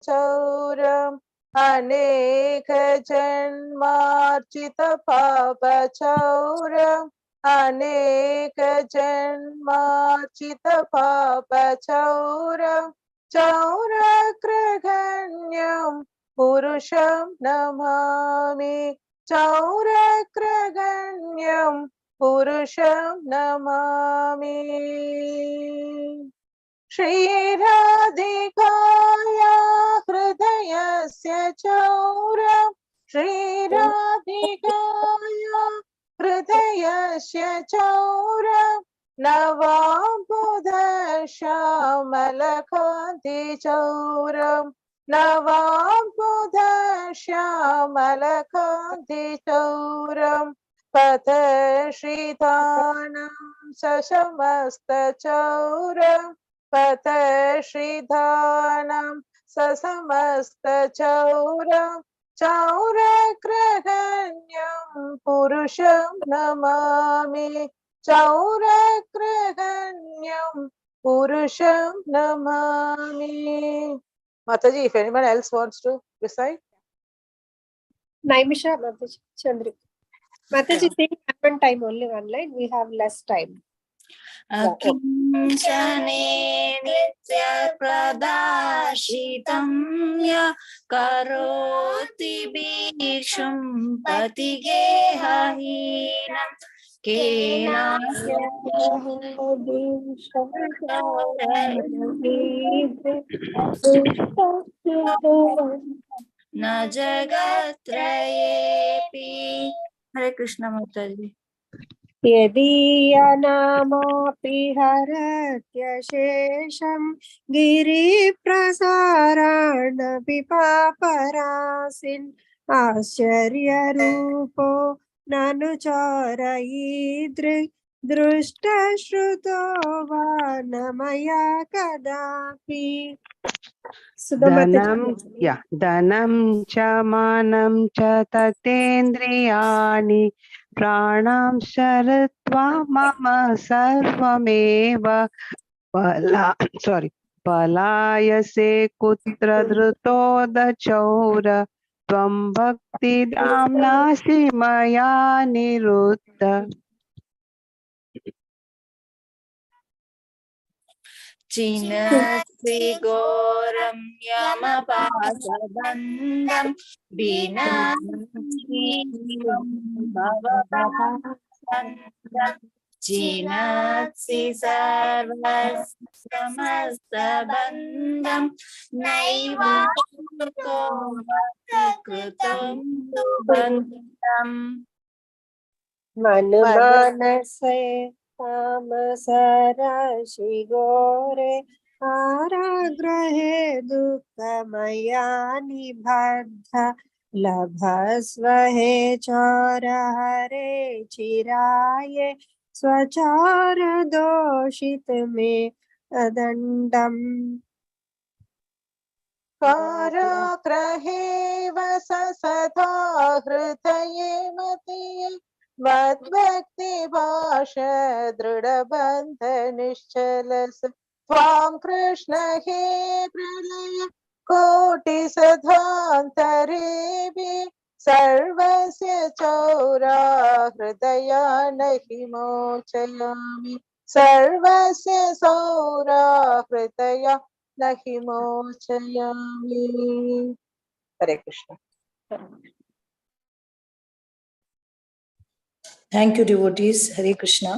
चौरम अनेक जन्मार्जित पाप चौरम अनेक जन्मार्जित पाप चौरम चौरग्रगण्यं पुरुषं नमामि चौरग्रगण्यं पुरुषं नमामि श्रीराधिकाया हृदयस्य चौरं श्रीराधिकाया हृदयस्य चौरं नवाम्बुधश्यामलकान्ति चौरं नवाम्बुधश्यामलकान्ति चौरं पतश्रीधानं सशमस्तचौरं पतश्रीधानं ससमस्तचौरं चौरग्रगण्यं पुरुषं नमामि चौरग्रगण्यं पुरुषं Namami. Mataji, if anyone else wants to recite. Naimisha, Mataji, Chandrika. Mataji, take one time only one line. We have less time. Akinchane nitya pradashitam ya karoti bhiksham patigehahinam kenasya na jagatrayepi. Hare Krishna Mataji. यदीयनामापि हरत्यशेषं गिरिप्रसाराणपि पापरासिन् आश्चर्यरूपो ननु चोरयीदृक् दृष्टश्रुतो वा न मया कदापि. धनं च मानं च ततेन्द्रियाणि प्राणां शरत्वा मम सर्वमेव पलायसे कुत्र धृतोदचौर त्वं भक्तिदां नासि मया निरुद्ध. Chinatsi goram yamapasadandam vinam bhavavasandam Chinatsi sarvasamastabandam naiva kritam bandam. मनुमानसे तामसराशि घोरे आराग्रहे दुःखमया निबद्ध लभस्व हे चोर हरे चिराये स्वचार दोषित मे अदण्डम्. काराग्रहे वस सदा हृदये मतिये मद्भक्ति भाष दृढबन्ध निश्चलस त्वां कृष्ण हे प्रलय कोटि सधान्तरेभि सर्वस्य चौरा हृदया नहि मोचयामि सर्वस्य सौरा हृदया नहि मोचयामि. Hare Krishna. Thank you, devotees. Hare Krishna.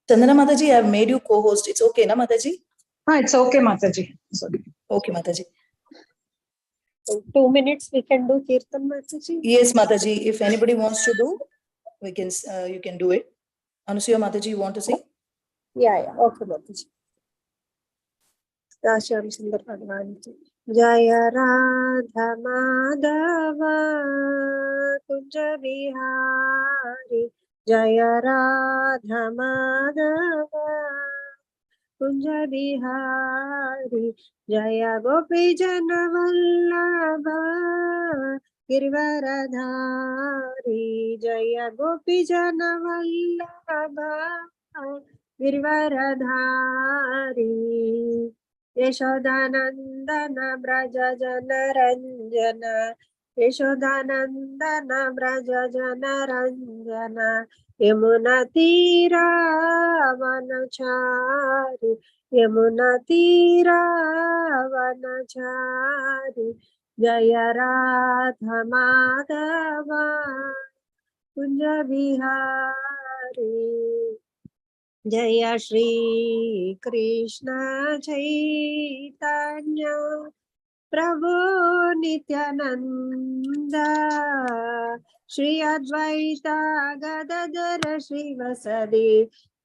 Chandana Mataji, I have made you co-host. It's okay, na Mataji? It's okay, Mataji. Okay, Mataji. In 2 minutes we can do Kirtan, Mataji. Yes, Mataji. If anybody wants to do, we can. You can do it. Anusuya Mataji, you want to say? Yeah. Okay, Mataji. Sham Sundar Bhagwan ki Jaya Radha Madhava Kunja Vihari Jaya Radha Madhava Kunja Vihari Jaya Gopi Jana Vallabha Girvaradhari Jaya Gopi Jana Vallabha Girvaradhari Yashodanandan Vraj जनरञ्जन Yashodanandan Vraj जनरञ्जन यमुनातीरावनचारि यमुनातीरावनचारि जय राधा माधव कुंज बिहारी जय श्री कृष्ण चैतन्य प्रभु नित्यानंद श्री अद्वैत गदाधर श्रीवासदि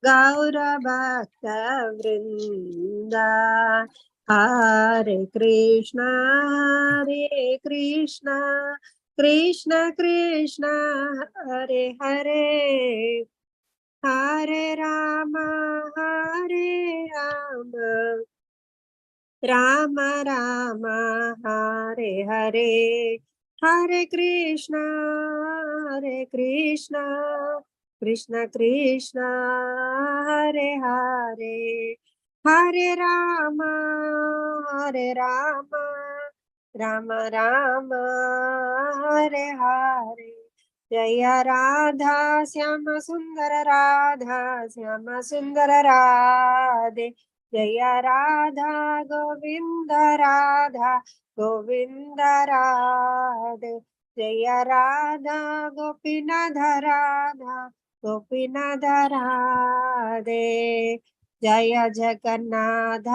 गौर भक्त वृंद हरे कृष्ण कृष्ण कृष्ण हरे हरे हरे राम राम राम हरे हरे हरे कृष्ण कृष्ण कृष्ण हरे हरे हरे राम राम राम हरे हरे जय राधा श्याम सुंदर राधे जय राधा गोविंद राधे जय राधा गोपीनाथ राधे जय जगन्नाथ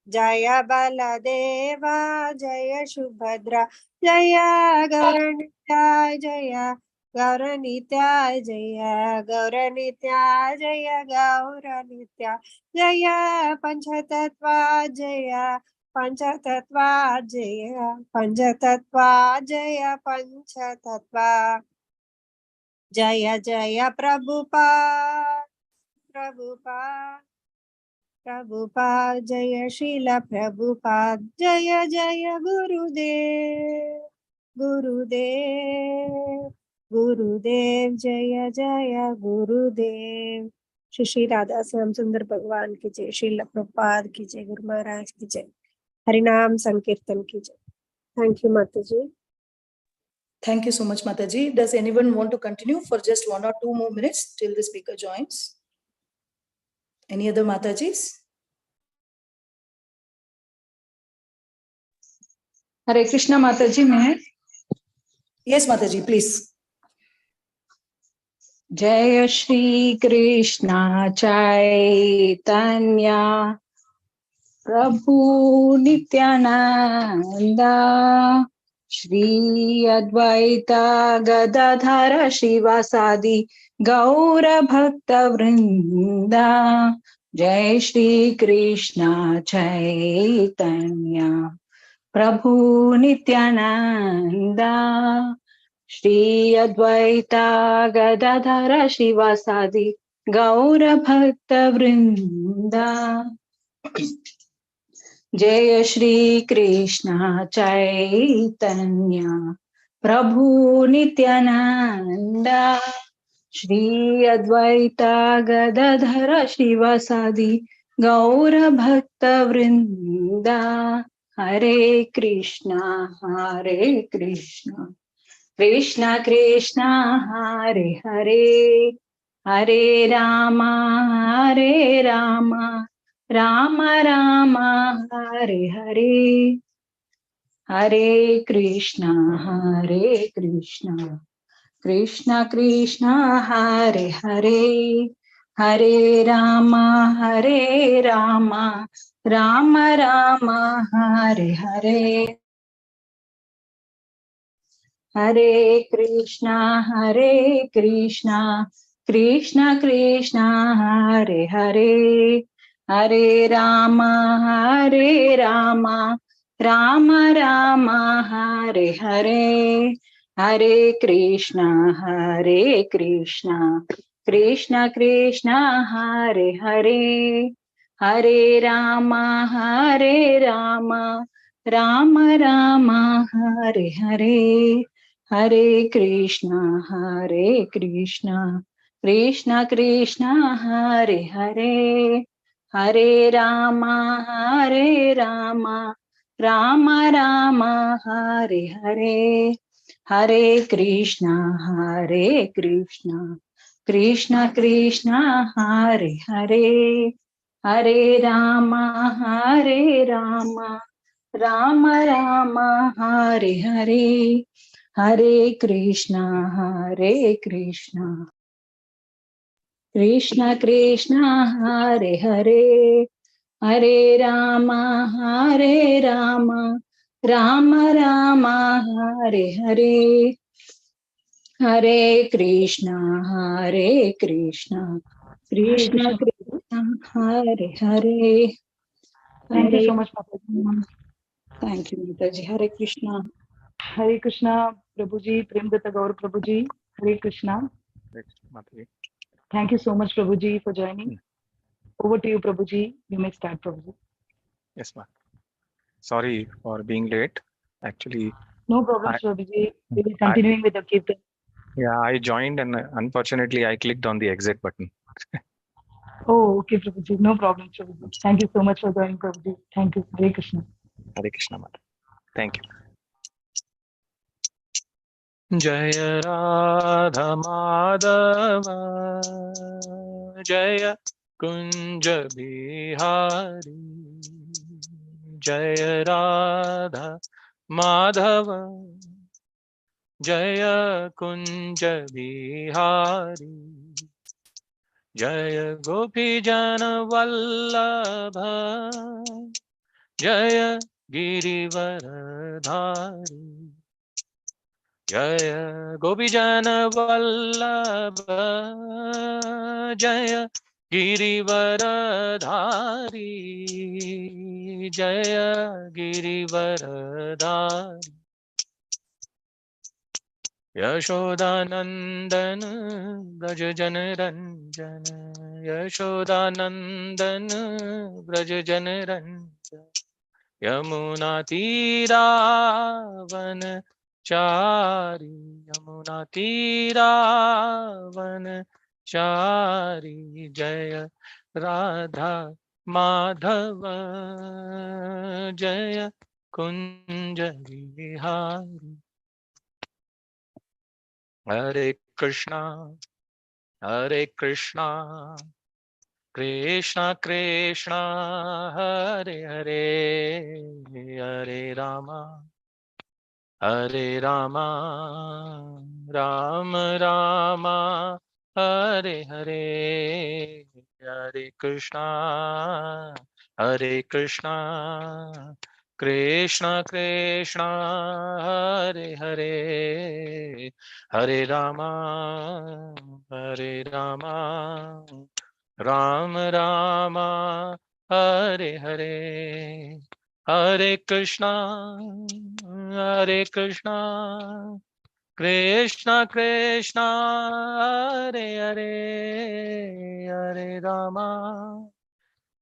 जय बलदेवा जय सुभद्रा जय गौरनित्याय जय गौरनित्याय जय गौरनित्याय जय पंचतत्वा जय पंचतत्वा जय जय प्रभुपाद जय शील प्रभुपाद जय जय गुरुदेव जय जय गुरुदेव श्री श्री राधा श्याम सुंदर भगवान की जय शील प्रभुपाद की जय गुरु महाराज की जय हरिनाम संकीर्तन की जय थैंक यू माताजी Thank you so much, Mataji. Does anyone want to continue for just 1 or 2 more minutes till the speaker joins? Any other Matajis? Hare Krishna Mataji, may I? Yes, Mataji, please. Jai Shri Krishna Chaitanya Prabhu Nityananda Shri Advaita Gadadhara Shivasadi Gaura Bhakta Vrinda Jai Shri Krishna Chaitanya Prabhu Nityananda Shri Advaita Gadadhara Shivasadi Gaura Bhakta Vrinda Jai Shri Krishna Chaitanya Prabhu Nityananda Shri Advaita Gadadhara Shivasadi Gaura Bhakta Vrinda Hare Krishna Krishna Krishna Hare Hare Hare Rama Rama Rama Hare Hare Hare Krishna Krishna Krishna Hare Hare Hare Rama Rama Rama Hare Hare Hare Krishna Krishna Krishna Hare Hare Hare Rama Rama Rama Hare Hare Hare Krishna Krishna Krishna Hare Hare Hare Rama Rama Rama Hare Hare Hare Krishna Krishna Krishna Hare Hare Hare Rama, Hare Rama, Rama Rama, Hare Hare, Hare Krishna, Hare Krishna, Krishna Krishna, Hare Hare, Hare Rama, Hare Rama, Rama Rama, Hare Hare, Hare Krishna, Hare Krishna, Krishna Krishna, Hare Hare, Hare Rama, Hare Rama, Rama Rama, Hare Hare, Hare Krishna, Hare Krishna, Hare Krishna Krishna. Krishna, Hare Hare, Thank you Hare so much, Mataji. Rama. Thank you, Mataji. Hare Krishna. Hare Krishna, Prabhuji, Premdata Gaur Prabhuji. Hare Krishna. Mataji. Thank you so much, Prabhuji, for joining. Over to you, Prabhuji. You may start, Prabhuji. Yes, ma'am. Sorry for being late. Actually, No problem, I, Prabhuji. We will I continuing with the Kirtan. I joined and unfortunately I clicked on the exit button. Oh, okay, Prabhuji. No problem, Prabhuji. Thank you so much for joining, Prabhuji. Thank you. Hare Krishna. Hare Krishna, Mata. Thank you. Jaya Radha Madhava Jaya Kunja Bihari Jaya Radha Madhava Jaya Kunja Bihari Jaya Gopi Jana Vallabha Jaya Girivaradhari Jaya Gopi Jana Vallabha Jaya Girivaradhari Jaya Girivaradhari Yashodanandan Braja Janaranjan Yashodanandan Braja Janaranjan Yamuna Tiravan Chari Yamuna Tiravan Chari Jaya Radha Madhava Jaya Kunja Vihari Hare Krishna, Hare Krishna, Krishna Krishna, Hare Hare, Hare Rama, Hare Rama, Rama Rama, Hare Hare, Hare Krishna, Hare Krishna, Krishna Krishna, Hare Hare, Hare Rama, Hare Rama, Rama Rama, Hare Hare. Hare Krishna, Hare Krishna, Krishna Krishna, Hare Hare, Hare Rama,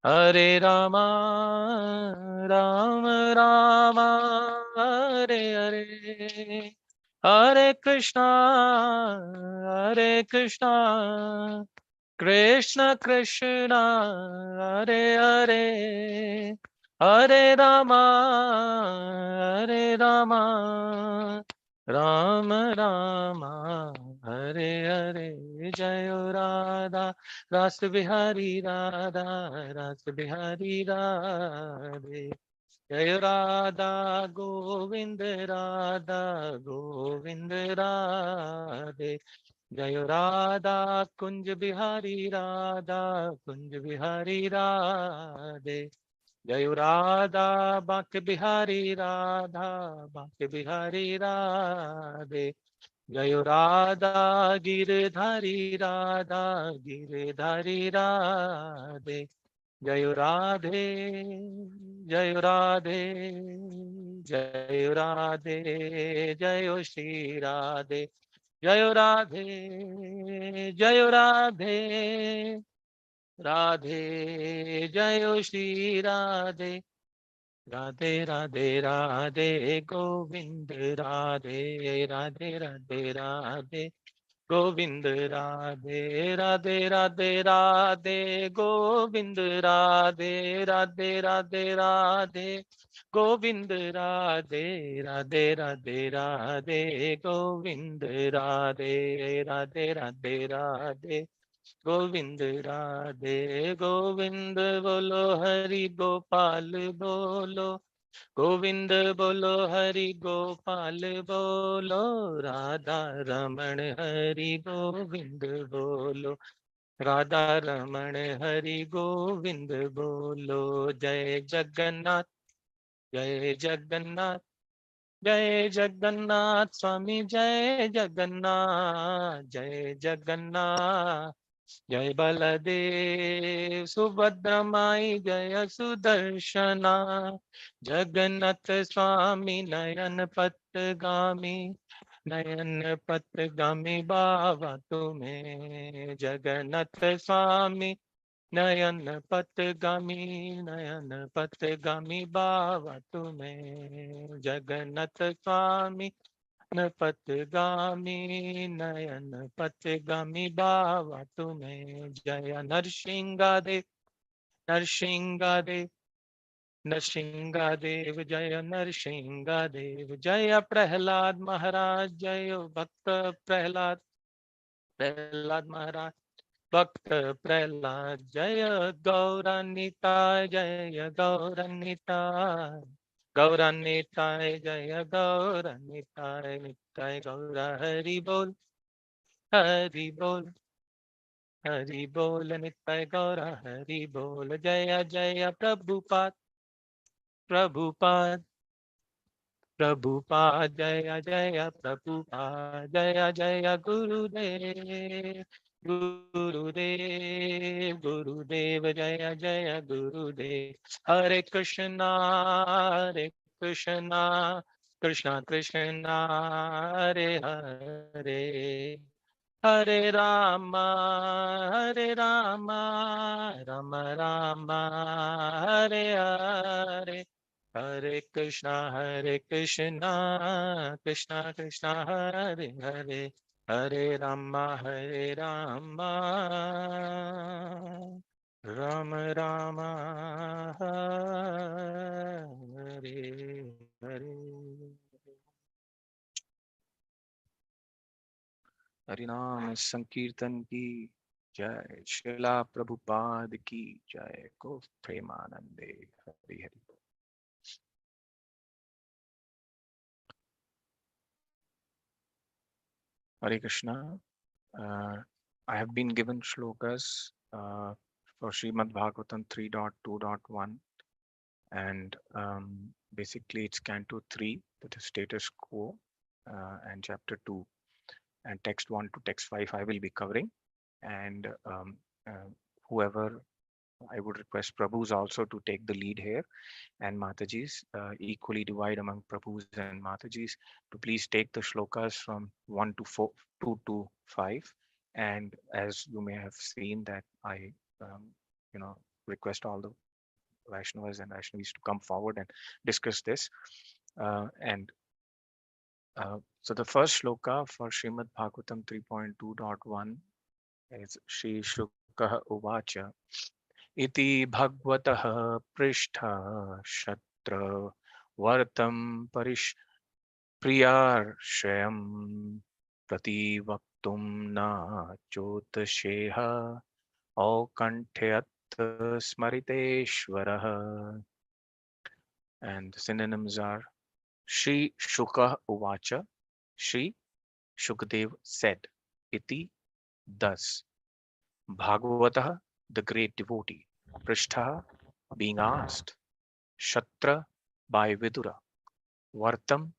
Hare Rama, Rama Rama, Hare Hare, Hare Krishna, Hare Krishna, Krishna Krishna, Hare Hare, Hare Rama, Hare Rama, Rama Rama, Hare Hare, Jaya Radha, Rasa Bihari Radha, Rasa Bihari Radhe, Jaya Radha, Govinda Radha, Govinda Radhe, Jaya Radha, Kunj Bihari Radha, Kunj Bihari Radhe, Jaya Radha, Bak Bihari Radha, Bak Bihari Radhe, Jaya Radha, Giridhari Radha, Giridhari Radhe, Jaya Radhe, Jaya Radhe, Jaya Radhe, Jaya Shri Radhe, Jaya Radhe, Jaya Radhe, Radhe, Jaya Shri Radhe, Radhe Radhe Radhe, Govind Radhe, Radhe Radhe Radhe, Govind Radhe Radhe Radhe Radhe Govind Radhe Radhe Radhe Radhe Govind Radhe Radhe Radhe Radhe Govind Radhe Radhe Radhe Radhe Govind Radhe Govind बोलो हरि गोपाल बोलो गोविंद बोलो हरि गोपाल बोलो राधा रमण हरि गोविंद बोलो राधा रमण हरि गोविंद बोलो जय जगन्नाथ जय जगन्नाथ जय जगन्नाथ स्वामी जय जगन्नाथ जय जगन्नाथ जय बलदेव सुभद्रा माई जय सुदर्शना जगन्नाथ स्वामी नयन पथगामी नयन पथगामी बाबा तुम्हें जगन्नाथ स्वामी नयन पथगामी बाबा तुम्हें जगन्नाथ स्वामी पथगामी नयन पथगामी बाबा तुम्हें जय नरसिंहादेव नरसिंहादेव नरसिंहादेव जय नरसिंहादेव जय प्रहलाद महाराज जय भक्त प्रहलाद प्रहलाद महाराज भक्त प्रहलाद जय गौरान्विताय जय गौरान्विताय गौरान्विताय जय गौरान्विताय निताय गौर हरि बोल हरि बोल निताय गौर हरि बोल जय जय प्रभुपाद प्रभुपाद प्रभुपाद जय जय प्रभुपाद जय जय गुरुदेव गुरुदेव गुरुदेव जय जय गुरुदेव हरे कृष्णा कृष्णा कृष्णा हरे हरे हरे राम राम राम हरे हरे हरे कृष्णा कृष्णा कृष्णा हरे हरे हरे राम राम राम हरे हरे हरिनाम संकीर्तन की जय श्रीला प्रभुपाद की जय गो प्रेमानंदे Hari Hari Hare Krishna. I have been given shlokas for Srimad Bhagavatam 3.2.1 and basically it's Canto 3, that is status quo, and chapter 2, and text 1 to text 5 I will be covering, and whoever, I would request Prabhus also to take the lead here, and Matajis, equally divide among Prabhus and Matajis to please take the shlokas from 1 to 4, 2 to 5. And as you may have seen that I, request all the Vaishnavas and Vaishnavis to come forward and discuss this. So the first shloka for Srimad Bhagavatam 3.2.1 is Shri Shukah Uvacha इति भगवतः पृष्ठ शत्र वर्तं प्रियार्षयं प्रतिवक्तुं न चोत्सेह औकण्ठ्यत् स्मरितेश्वरः. And the synonyms are Shri Shuka Uvacha, Shri Shukadev said, iti, thus, Bhagavata, the great devotee, Prishtha, being asked, Shatra, by Vidura, Vartam,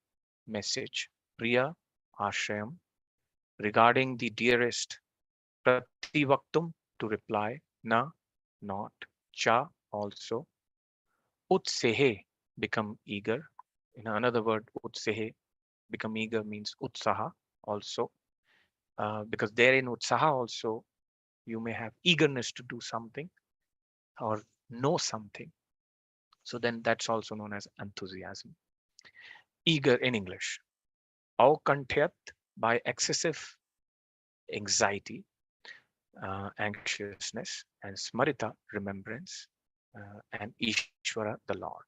message, Priya, Ashrayam, regarding the dearest, Prativaktum, to reply, Na, not, Cha, also, Utsehe, become eager. In another word, Utsehe, become eager means Utsaha, also, because there in Utsaha also, you may have eagerness to do something or know something. So then that's also known as enthusiasm. Eager in English. Aukanthyat, by excessive anxiety, anxiousness, and Smarita, remembrance, and Ishvara, the Lord.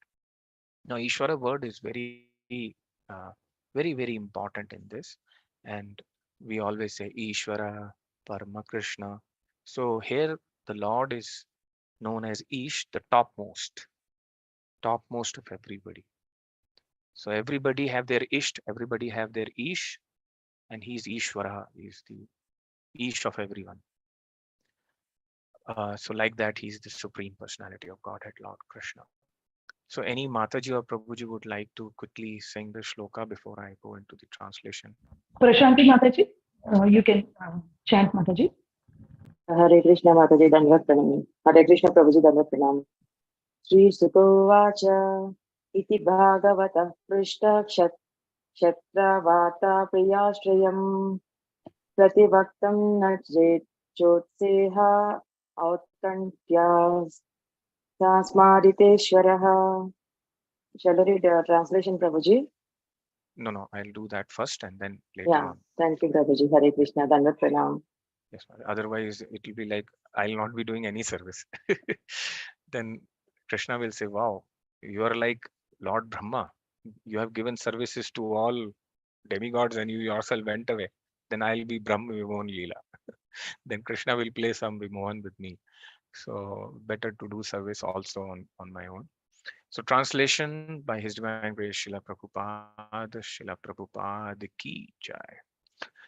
Now, Ishvara word is very, very important in this. And we always say Ishvara, Parama Krishna. So here the Lord is known as Ish, the topmost of everybody. So everybody have their Isht, everybody have their Ish, and he's Ishvara, he's the Ish of everyone. So like that, he's the supreme personality of Godhead, Lord Krishna. So any Mataji or Prabhuji would like to quickly sing the shloka before I go into the translation? Prashanti Mataji, you can chant Mataji. Hare Krishna Mataji Dandavat Pranami. Hare Krishna Prabhuji Dandavat Pranam. Sri Sukovacha Iti Bhagavata Prishta Kshatravata Priyashrayam Prativaktam Najret Chotseha Autkantya Tasmaditeshwaraha. Shall I read translation, Prabhuji? No, I'll do that first and then later Yeah, on. thank you, Prabhuji. Hare Krishna Dandavat Pranam. Yes, ma'am. Otherwise it will be like I'll not be doing any service. Then Krishna will say, wow, you are like Lord Brahma. You have given services to all demigods and you yourself went away. Then I'll be Brahma Vimohan Leela. Then Krishna will play some Vimohan with me. So better to do service also on my own. So translation by His Divine Grace Srila Prabhupada Ki Jai.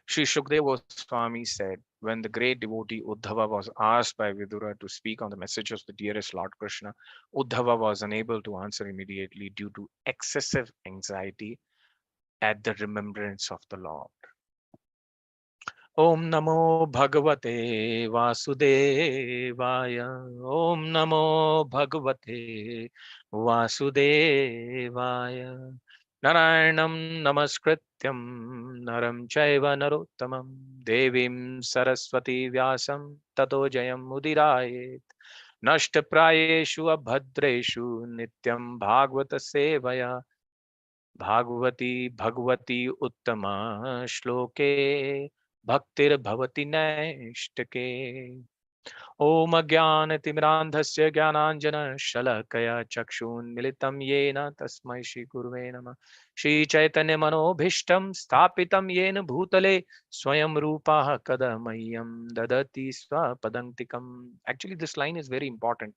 Sri Shukdev Goswami said, when the great devotee Uddhava was asked by Vidura to speak on the message of the dearest Lord Krishna, Uddhava was unable to answer immediately due to excessive anxiety at the remembrance of the Lord. Om Namo Bhagavate Vasudevaya. Om Namo Bhagavate Vasudevaya. Narayanam Namaskrityam Naram Chaiva Narottamam Devim Saraswati Vyasam Tato Jayam Mudirayet. Nashtaprayeshu Abhadreshu Nityam Bhagavata Sevaya. Bhagavati Bhagavati Uttama Shloke Bhaktir Bhavati Naishtake. Om Ajnanatimrandhasya Jnananjana Shalakaya Chakshun Militam Yena Tasmai Shri Guruve Namah. Shri Chaitanya Manobhishtam Sthapitam Yena Bhutale Swayam Rupaha Kadamayam Dadati Swapadantikam. Actually, this line is very important.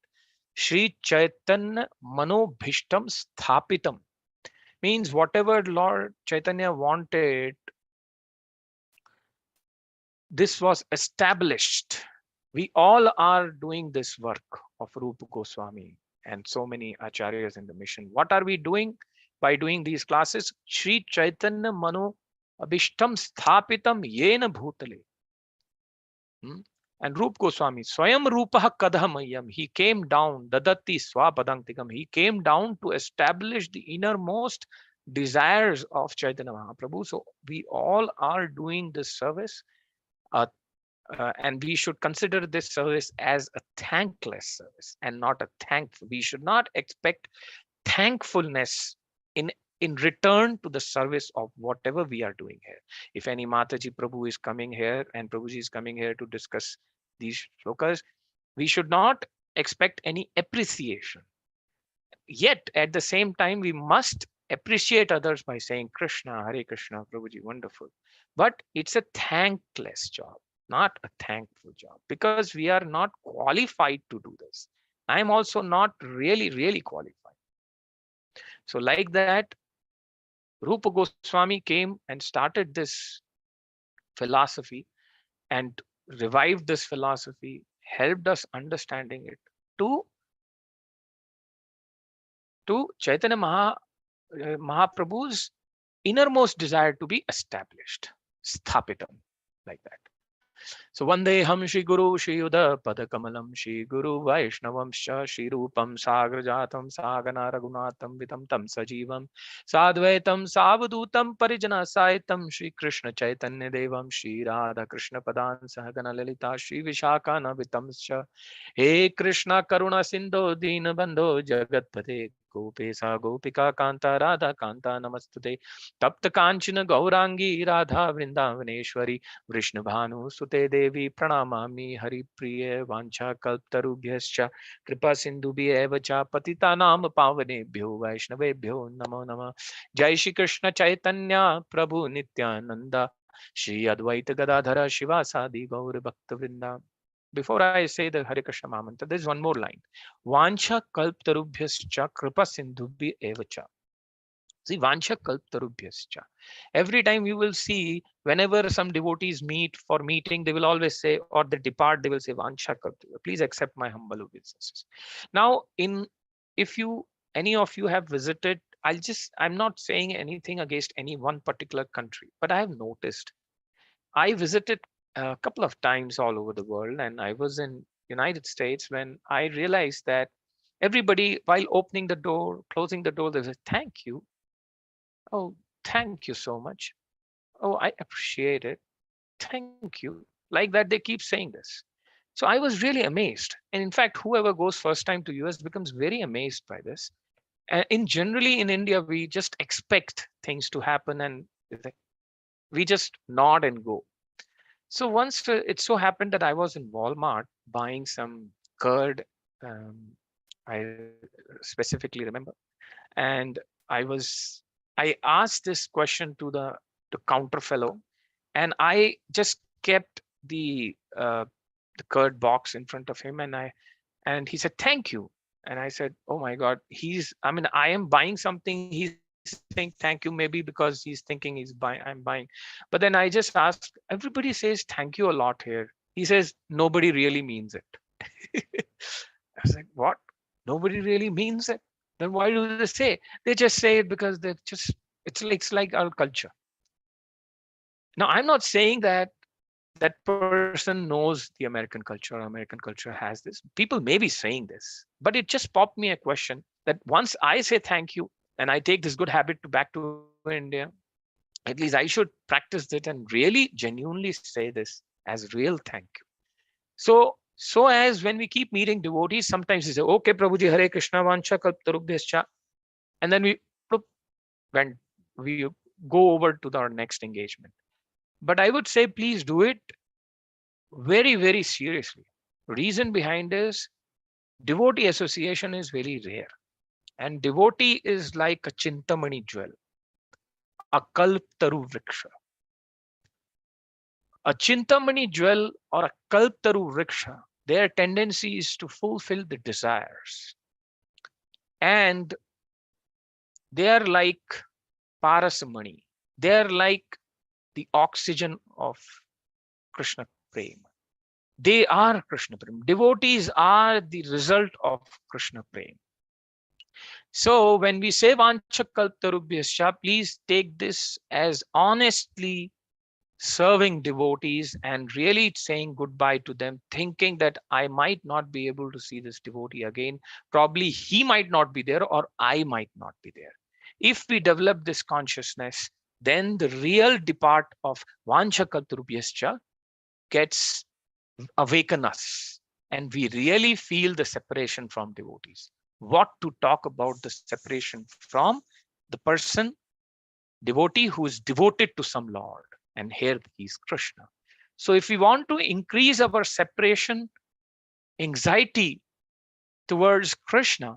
Shri Chaitanya Manobhishtam Sthapitam means whatever Lord Chaitanya wanted, this was established. We all are doing this work of Rupa Goswami and so many acharyas in the mission. What are we doing by doing these classes? Shri Chaitanya Mano Abhishtam Sthapitam Yena Bhutale. And Rupa Goswami, Swayam Rupaha Kadhamayam, he came down, Dadati Swapadantikam, he came down to establish the innermost desires of Chaitanya Mahaprabhu. So we all are doing this service, and we should consider this service as a thankless service and not a thankful. We should not expect thankfulness in return to the service of whatever we are doing here. If any Mataji Prabhu is coming here and Prabhuji is coming here to discuss these shlokas, we should not expect any appreciation. Yet at the same time, we must appreciate others by saying Krishna, Hare Krishna, Prabhuji, wonderful. But it's a thankless job, not a thankful job, because we are not qualified to do this. I am also not really qualified. So like that, Rupa Goswami came and started this philosophy and revived this philosophy, helped us understanding it to Chaitanya Mahaprabhu's innermost desire to be established, sthapitam, like that. So Vandeham Shri Guru Shri Yuda Padakamalam Shri Guru Vaishnavam Shri Rupam Sagrajatam Sagana Raghunatam Vitam Tam Sajivam Sadvaitam Savadutam Parijana Saitam Shri Krishna Chaitanya Devam Shri Radha Krishna Padan Sahagana Lalita Shri Vishakana Vitam He Krishna Karuna Sindho Deen Bandho Jagatpate Gopesa Gopika Kanta Radha Kanta Namastute Tapta Kanchana Gaurangi Radha Vrindavaneshwari Vrishnubhanu Sute Devi Pranamami Hari Priye Vancha Kalptarubhyascha Kripa Sindhubhyev cha Patitanam Pavanebhyo Vaishnavebhyo Namo Namah. Jai Shri Krishna Chaitanya Prabhu Nityananda Shri Advaita Gadadhara Shivasadi Gaur Bhaktavrinda. Before I say the Hare Krishna Mahamantra, there's one more line. Vancha kalptarubhyascha kripa sindhubhi evacha. See, Vansha kalptarubhyascha. Every time you will see, whenever some devotees meet for meeting, they will always say, or they depart, they will say, Vansha kalptarubhyascha. Please accept my humble obeisances. Now, if you, any of you have visited, I'm not saying anything against any one particular country, but I have noticed, I visited a couple of times all over the world, and I was in United States when I realized that everybody, while opening the door, closing the door, they say, thank you. Oh, thank you so much. Oh, I appreciate it. Thank you. Like that, they keep saying this. So I was really amazed. And in fact, whoever goes first time to US becomes very amazed by this. And generally in India, we just expect things to happen and we just nod and go. So once it so happened that I was in Walmart buying some curd. I specifically remember. And I asked this question to the counter fellow, and I just kept the curd box in front of him, and he said thank you, and I said, oh my God, I am buying something, he's saying thank you, maybe because he's thinking I'm buying. But then I just asked, everybody says thank you a lot here. He says nobody really means it. I was like, what? Nobody really means it? Then why do they say? They just say it because it's like our culture. Now, I'm not saying that that person knows the American culture or American culture has this. People may be saying this, but it just popped me a question that once I say thank you and I take this good habit to back to India, at least I should practice it and really genuinely say this as real thank you. So as when we keep meeting devotees, sometimes we say, okay, Prabhuji, Hare Krishna, Vancha Kalptarubhyascha, and then when we go over to our next engagement. But I would say, please do it very, very seriously. Reason behind is devotee association is very rare. And devotee is like a chintamani jewel, a kalptaru vriksha. A chintamani jewel or a kalptaru vriksha, their tendency is to fulfill the desires. And they are like parasamani. They are like the oxygen of Krishna Prema. They are Krishna Prema. Devotees are the result of Krishna Prema. So when we say Vancha Kalptarubhyascha, please take this as honestly serving devotees and really saying goodbye to them, thinking that I might not be able to see this devotee again. Probably he might not be there or I might not be there. If we develop this consciousness, then the real depart of Vancha Kalptarubhyascha gets awaken us, and we really feel the separation from devotees. What to talk about the separation from the person, devotee who is devoted to some Lord, and here he is Krishna. So if we want to increase our separation anxiety towards Krishna,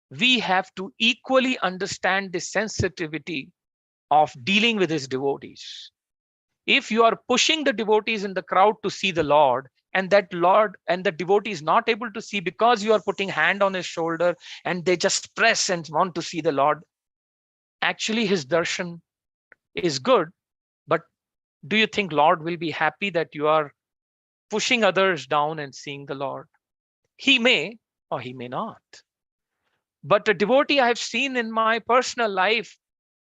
we have to equally understand the sensitivity of dealing with his devotees. If you are pushing the devotees in the crowd to see the Lord, and that Lord and the devotee is not able to see because you are putting hand on his shoulder and they just press and want to see the Lord, actually his darshan is good, but do you think Lord will be happy that you are pushing others down and seeing the Lord? He may or he may not. But a devotee I have seen in my personal life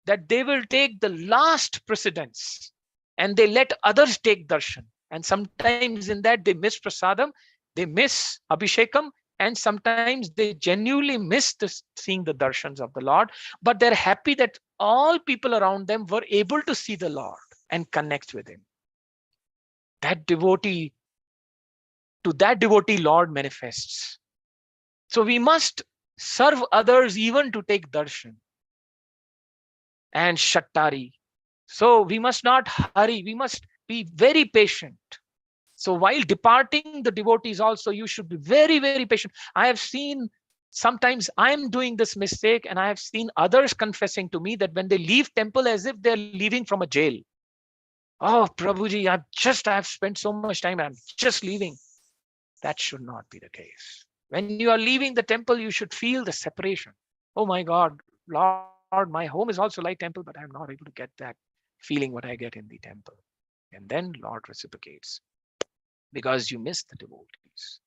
that they will take the last precedence and they let others take darshan. And sometimes in that they miss prasadam, they miss abhishekam, and sometimes they genuinely miss seeing the darshans of the Lord. But they're happy that all people around them were able to see the Lord and connect with him. That devotee, to that devotee, Lord manifests. So we must serve others even to take darshan and shattari. So we must not hurry. We must be very patient. So while departing the devotees also, you should be very, very patient. I have seen sometimes I'm doing this mistake, and I have seen others confessing to me that when they leave temple as if they're leaving from a jail. Oh, Prabhuji, I've spent so much time, I'm just leaving. That should not be the case. When you are leaving the temple, you should feel the separation. Oh my God, Lord, my home is also like temple, but I'm not able to get that feeling what I get in the temple. And then Lord reciprocates because you miss the devotees.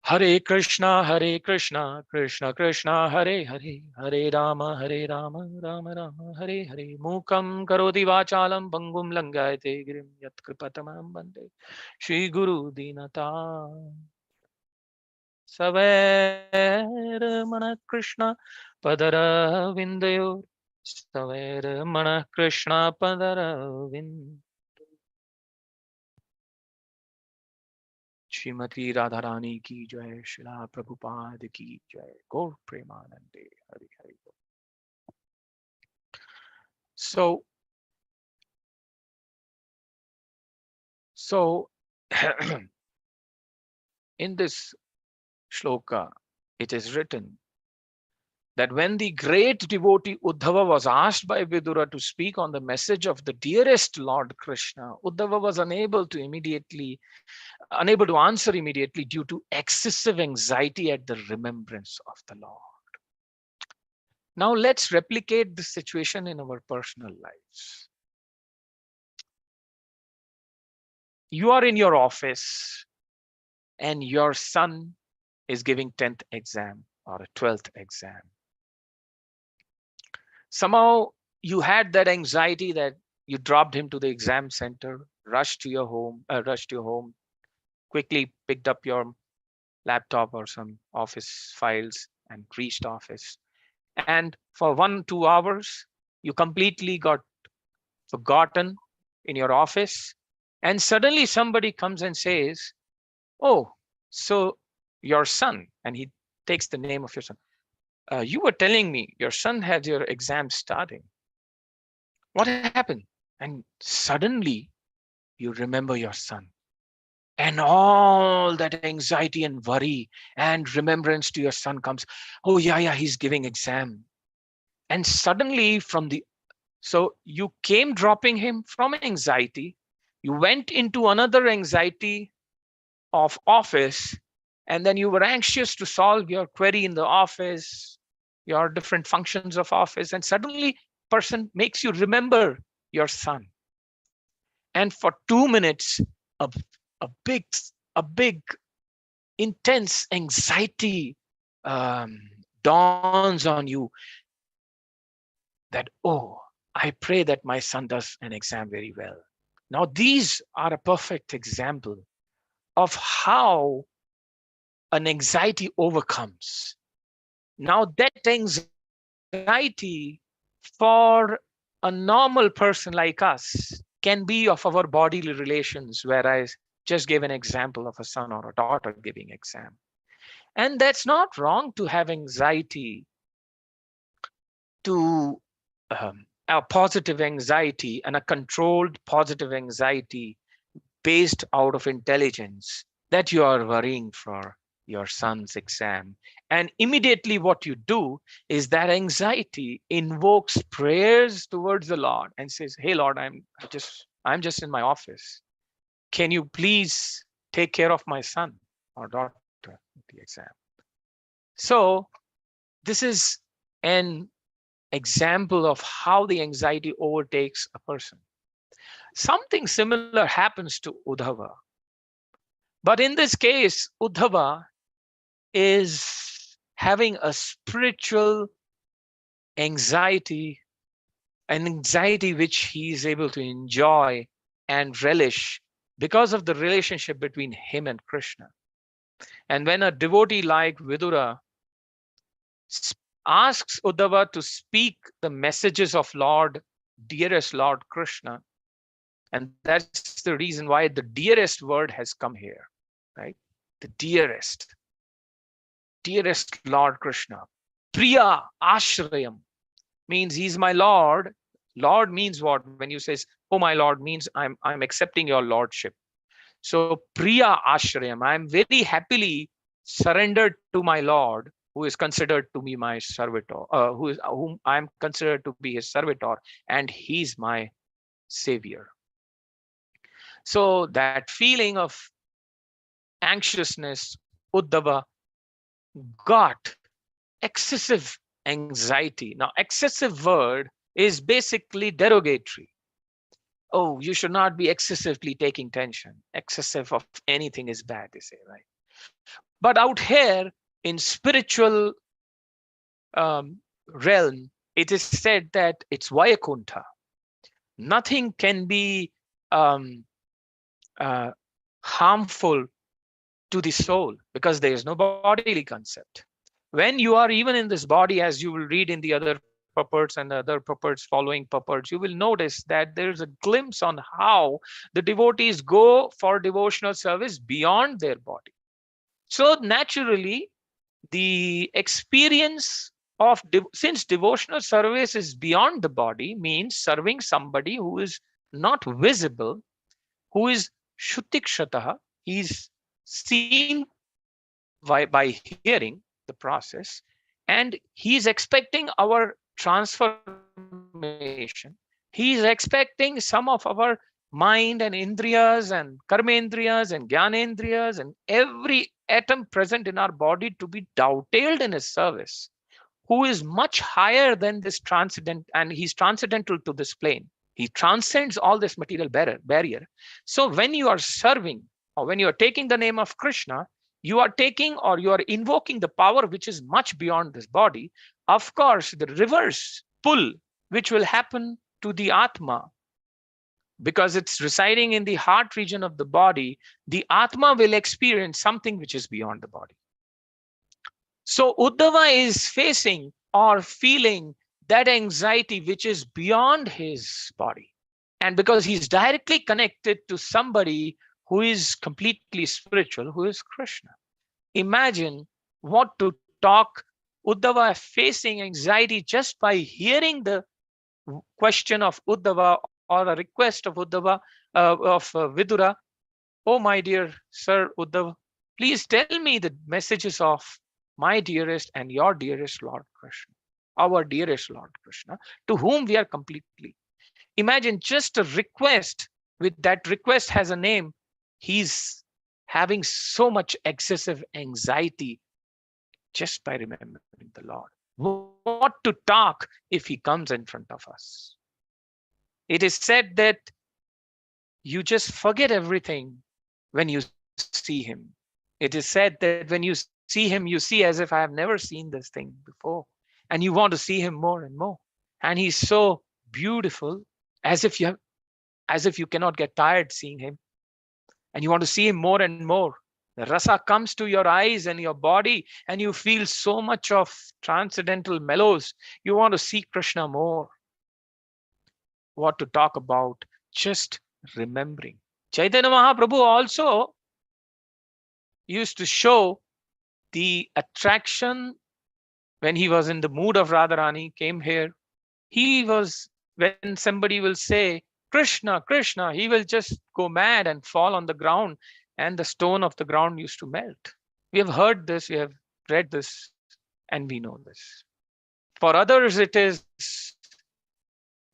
Hare Krishna, Krishna Krishna, Hare Hare, Hare Rama, Rama Rama, Hare Hare. Mukam karoti vachalam bangum langayate girim yat kripatamam bande. Shri Guru Dinata. Saver mana Krishna padara vindayo. Saver mana Krishna padara vind. Shrimati Radha Rani की जय, श्रीला प्रभुपाद की जय, गौर प्रेमानंदे Hari Hari. So in this shloka, it is written that when the great devotee Uddhava was asked by Vidura to speak on the message of the dearest Lord Krishna, Uddhava was unable to answer immediately due to excessive anxiety at the remembrance of the Lord. Now let's replicate this situation in our personal lives. You are in your office and your son is giving 10th exam or a 12th exam. Somehow you had that anxiety that you dropped him to the exam center, rushed to your home, quickly picked up your laptop or some office files and reached office. And for 1-2 hours, you completely got forgotten in your office. And suddenly somebody comes and says, oh, so your son, and he takes the name of your son. You were telling me your son had your exam starting. What happened? And suddenly you remember your son. And all that anxiety and worry and remembrance to your son comes. Oh, yeah, he's giving exam. And suddenly so you came dropping him from anxiety. You went into another anxiety of office, and then you were anxious to solve your query in the office, your different functions of office, and suddenly person makes you remember your son. And for 2 minutes, a big intense anxiety dawns on you that, oh, I pray that my son does an exam very well. Now, these are a perfect example of how an anxiety overcomes. Now, that anxiety for a normal person like us can be of our bodily relations, where I just gave an example of a son or a daughter giving exam. And that's not wrong to have anxiety, to a positive anxiety and a controlled positive anxiety based out of intelligence, that you are worrying for your son's exam. And immediately what you do is that anxiety invokes prayers towards the Lord and says, hey Lord, I'm just in my office. Can you please take care of my son or daughter with the exam? So this is an example of how the anxiety overtakes a person. Something similar happens to Uddhava. But in this case, Uddhava is having a spiritual anxiety, an anxiety which he is able to enjoy and relish because of the relationship between him and Krishna. And when a devotee like Vidura asks Uddhava to speak the messages of dearest Lord Krishna, and that's the reason why the dearest word has come here, right? The dearest. dearest Lord Krishna. Priya Ashrayam means he's my Lord. Lord means what? When you says, oh my Lord, means I'm accepting your lordship. So Priya Ashrayam, I'm very happily surrendered to my Lord, who is considered to be my servitor, whom I'm considered to be his servitor, and he's my savior. So that feeling of anxiousness, Uddhava got excessive anxiety. Now, excessive word is basically derogatory. Oh, you should not be excessively taking tension. Excessive of anything is bad, they say, right? But out here in spiritual realm, it is said that it's Vaikuntha. Nothing can be harmful to the soul because there is no bodily concept. When you are even in this body, as you will read in the other purports and the other purports following purports, you will notice that there is a glimpse on how the devotees go for devotional service beyond their body. So naturally, the experience of since devotional service is beyond the body, means serving somebody who is not visible, who is Shrutikshataha, he's seen by hearing the process, and he's expecting our transformation. He's expecting some of our mind and indriyas and karmendriyas and jnanendriyas and every atom present in our body to be dovetailed in his service, who is much higher than this transcendent, and he's transcendental to this plane. He transcends all this material barrier. So when you are serving or when you are taking the name of Krishna, you are taking or you are invoking the power which is much beyond this body. Of course, the reverse pull which will happen to the Atma, because it's residing in the heart region of the body, the Atma will experience something which is beyond the body. So Uddhava is facing or feeling that anxiety which is beyond his body. And because he's directly connected to somebody who is completely spiritual, who is Krishna. Imagine what to talk. Uddhava facing anxiety just by hearing the question of Uddhava or a request of Uddhava, of Vidura. Oh, my dear Sir Uddhava, please tell me the messages of my dearest and your dearest Lord Krishna, our dearest Lord Krishna, to whom we are completely. Imagine just a request, with that request has a name. He's having so much excessive anxiety just by remembering the Lord. What to talk if he comes in front of us? It is said that you just forget everything when you see him. It is said that when you see him, you see as if I have never seen this thing before. And you want to see him more and more. And he's so beautiful, as if you cannot get tired seeing him. And you want to see him more and more. The rasa comes to your eyes and your body, and you feel so much of transcendental mellows. You want to see Krishna more. What to talk about? Just remembering. Chaitanya Mahaprabhu also used to show the attraction when he was in the mood of Radharani, came here. He was, when somebody will say, Krishna, Krishna, he will just go mad and fall on the ground, and the stone of the ground used to melt. We have heard this, we have read this, and we know this. For others, it is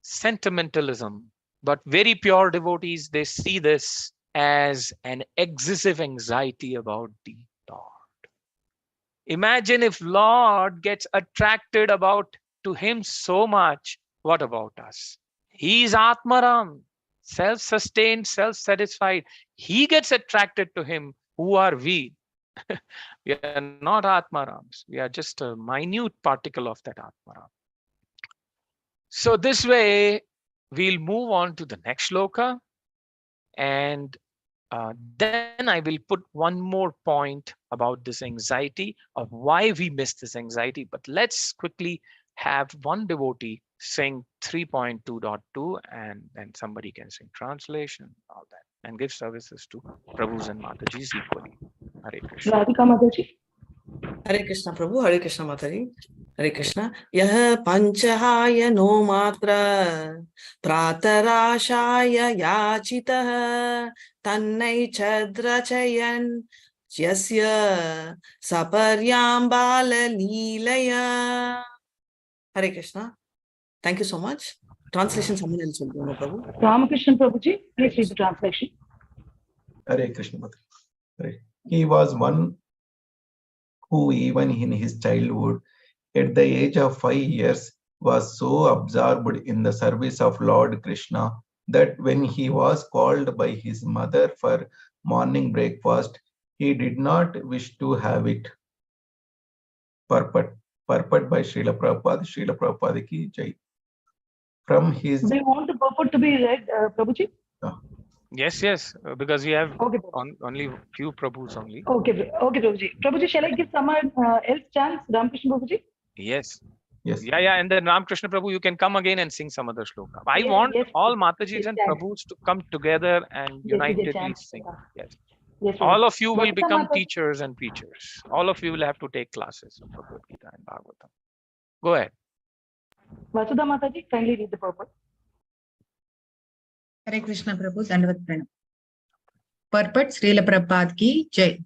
sentimentalism, but very pure devotees, they see this as an excessive anxiety about the Lord. Imagine if Lord gets attracted to him so much, what about us? He is Atmaram, self-sustained, self-satisfied. He gets attracted to him. Who are we? We are not Atmarams. We are just a minute particle of that Atmaram. So this way, we'll move on to the next shloka. And then I will put one more point about this anxiety, of why we miss this anxiety. But let's quickly have one devotee sing 3.2.2, and then somebody can sing translation, all that, and give services to Prabhus and Matajis equally. Hare Krishna. Radhika Mataji. Hare Krishna Prabhu, Hare Krishna Mataji, Hare Krishna. Yah panchahaya no matra pratarashaya yachitah tannai chadrachayan yasya saparyambala leelaya. Hare Krishna. Thank you so much. Translation someone else will do, no Prabhu. Ramakrishna Prabhuji, please read the translation. Hare Krishna Mataji. Hare. He was one who even in his childhood, at the age of 5 years, was so absorbed in the service of Lord Krishna that when he was called by his mother for morning breakfast, he did not wish to have it. Purport by Srila Prabhupada ki jai. From his... Do you want the purport to be read, Prabhuji? Yes, because we have Okay. only few Prabhus only. Okay, Prabhuji. Prabhuji, shall I give someone else chance? Ramakrishna Prabhuji? Yes. Yes. Yeah, and then Ramakrishna Prabhu, you can come again and sing some other shloka. I want all Matajis and Prabhus to come together and unitedly sing. Yes. All of you will become teachers and preachers. All of you will have to take classes of Bhagavad Gita and Bhagavatam. Go ahead. Vasudha Mataji, kindly read the purport. Hare Krishna Prabhu, Dandavat Pranam. Purport Srila Prabhupada ki Jai.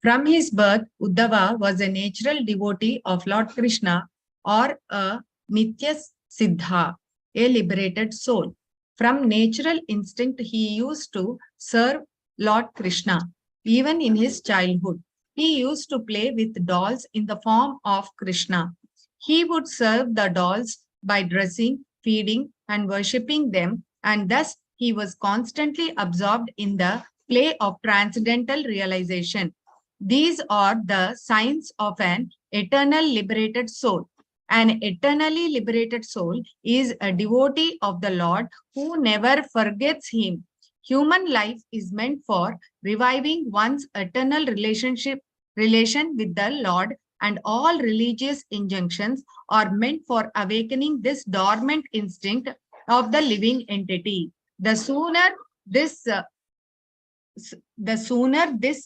From his birth, Uddhava was a natural devotee of Lord Krishna or a Nitya Siddha, a liberated soul. From natural instinct, he used to serve Lord Krishna. Even in his childhood, he used to play with dolls in the form of Krishna. He would serve the dolls by dressing, feeding, and worshipping them, and thus he was constantly absorbed in the play of transcendental realization. These are the signs of an eternal liberated soul. An eternally liberated soul is a devotee of the Lord who never forgets him. Human life is meant for reviving one's eternal relation with the Lord, and all religious injunctions are meant for awakening this dormant instinct of the living entity. The sooner this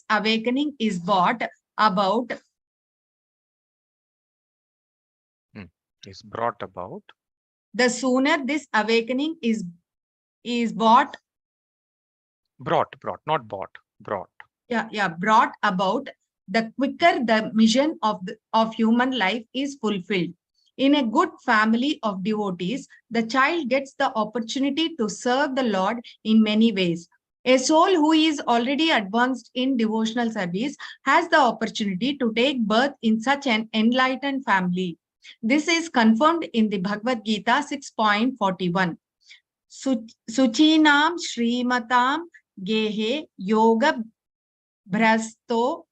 awakening is brought about, the sooner this awakening is brought about, the quicker the mission of human life is fulfilled. In a good family of devotees, the child gets the opportunity to serve the Lord in many ways. A soul who is already advanced in devotional service has the opportunity to take birth in such an enlightened family. This is confirmed in the Bhagavad Gita 6.41. Suchinam Shrimatam Gehe Yoga Bhrasto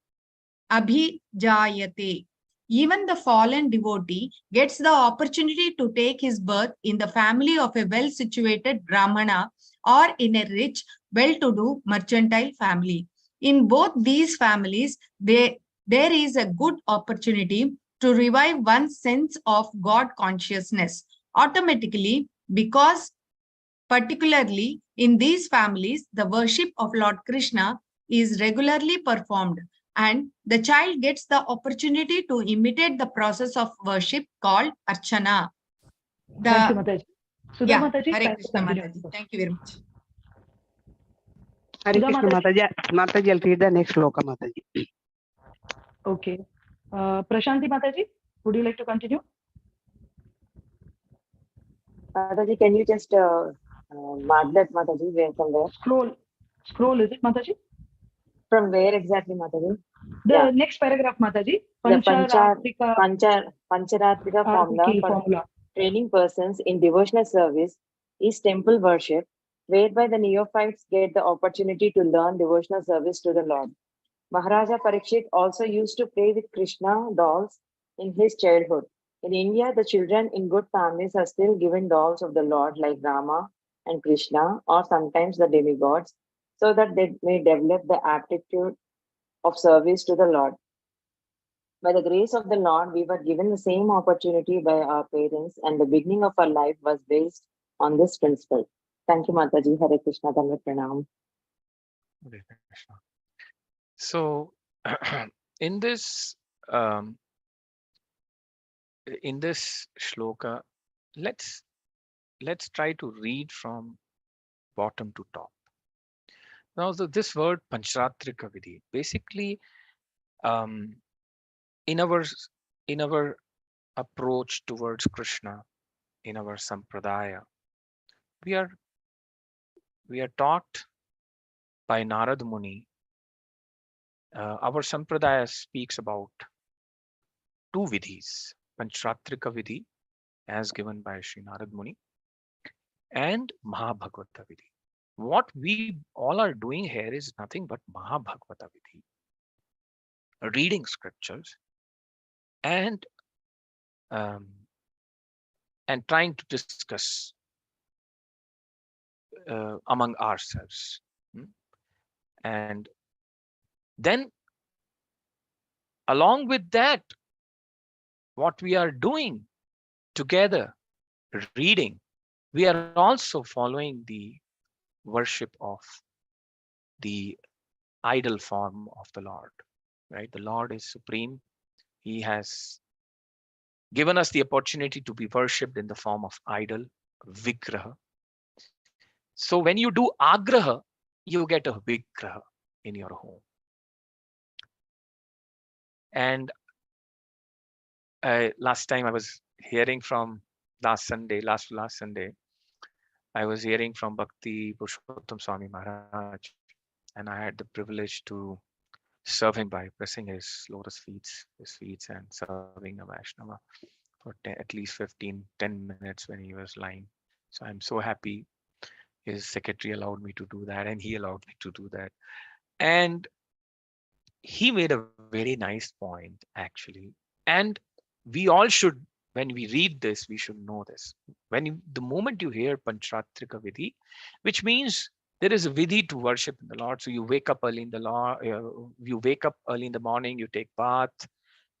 Abhijayate. Even the fallen devotee gets the opportunity to take his birth in the family of a well-situated Brahmana or in a rich, well-to-do mercantile family. In both these families, there is a good opportunity to revive one's sense of God consciousness automatically, because particularly in these families, the worship of Lord Krishna is regularly performed, and the child gets the opportunity to imitate the process of worship called Archana. Thank you, Mataji. Sudha Mataji, Hare Krishna Mataji. Thank you very much. Hare Krishna Mataji. Mataji, I'll read the next sloka, Mataji. Okay. Prashanti Mataji, would you like to continue? Mataji, can you just mark that, Mataji, where from where? Scroll, is it, Mataji? From where exactly, Mataji? The next paragraph, Mataji. Pancharatrika formula for training persons in devotional service is temple worship, whereby the neophytes get the opportunity to learn devotional service to the Lord. Maharaja Parikshit also used to play with Krishna dolls in his childhood. In India, the children in good families are still given dolls of the Lord like Rama and Krishna, or sometimes the demigods, so that they may develop the aptitude of service to the Lord. By the grace of the Lord, we were given the same opportunity by our parents, and the beginning of our life was based on this principle. Thank you, Mataji. Hare Krishna, Dhamma Pranam. So, in this um, in this shloka, let's try to read from bottom to top. Now, this word Panchratrika Vidhi, basically, um, in our approach towards Krishna, in our sampradaya, we are taught by Narad Muni. Our sampradaya speaks about two vidhis, Panchratrika Vidhi, as given by Sri Narad Muni, and Mahabhagavata Vidhi. What we all are doing here is nothing but Mahabhagavata Vidhi, reading scriptures and trying to discuss among ourselves. And then along with that, what we are doing together, reading, we are also following the worship of the idol form of the Lord, right? The Lord is supreme. He has given us the opportunity to be worshipped in the form of idol, vigraha. So when you do agraha, you get a vigraha in your home. And last time I was hearing from last Sunday, I was hearing from Bhakti Purushottam Swami Maharaj, and I had the privilege to serve him by pressing his lotus feet and serving a Vaishnava for at least 10 minutes when he was lying. So I'm so happy his secretary allowed me to do that, and he allowed me to do that. And he made a very nice point, actually. And we all should, when we read this, we should know this. The moment you hear Panchratrika Vidhi, which means there is a vidhi to worship the Lord. So you wake up early in the morning, you take bath,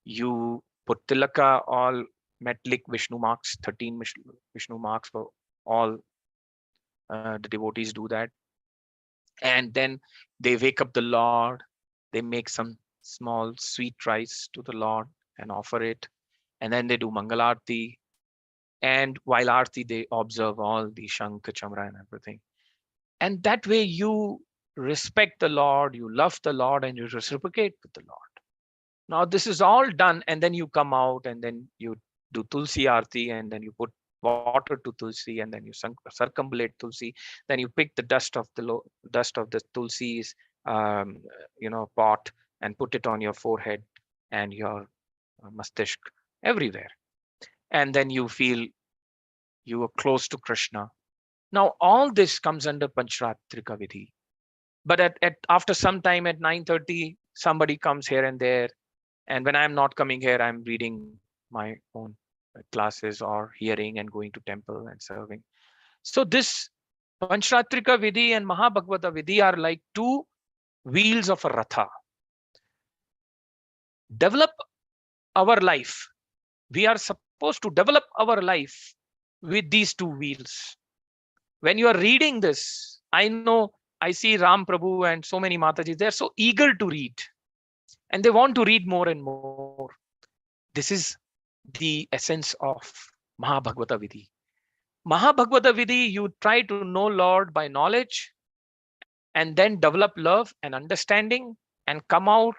you put tilaka, all metallic Vishnu marks, 13 Vishnu marks for all the devotees do that. And then they wake up the Lord, they make some small sweet rice to the Lord and offer it. And then they do Mangalarti. And while Arti, they observe all the Shankh, Chamra and everything. And that way you respect the Lord, you love the Lord, and you reciprocate with the Lord. Now this is all done, and then you come out and then you do Tulsi Arti, and then you put water to Tulsi, and then you circumambulate Tulsi. Then you pick the dust of the Tulsi's pot and put it on your forehead and your mastishk, everywhere. And then you feel you are close to Krishna. Now all this comes under Panchratrika Vidhi. But after some time at 9:30, somebody comes here and there. And when I'm not coming here, I'm reading my own classes or hearing and going to temple and serving. So this Panchratrika Vidhi and Mahabhagavata Vidhi are like two wheels of a ratha. Develop our life. We are supposed to develop our life with these two wheels. When you are reading this, I know I see Ram Prabhu and so many Matajis, they're so eager to read. And they want to read more and more. This is the essence of Mahabhagavata Vidhi. Mahabhagavata Vidhi, you try to know Lord by knowledge and then develop love and understanding and come out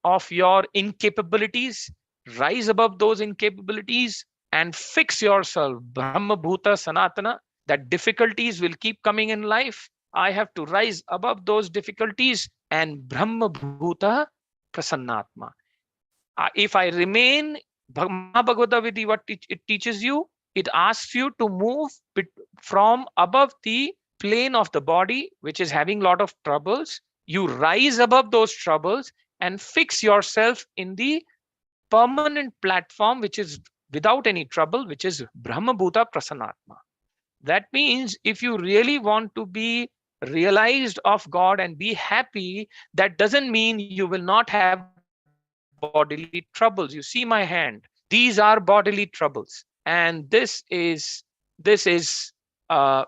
of your incapabilities, rise above those incapabilities and fix yourself. Brahma Bhuta Sanatana, that difficulties will keep coming in life. I have to rise above those difficulties and Brahma Bhuta Prasannatma. If I remain Mahabhagavata Vidhi, what it teaches you, it asks you to move from above the plane of the body, which is having a lot of troubles. You rise above those troubles and fix yourself in the permanent platform, which is without any trouble, which is Brahma Bhuta Prasannatma. That means if you really want to be realized of God and be happy, that doesn't mean you will not have bodily troubles. You see my hand. These are bodily troubles. And this is Brahma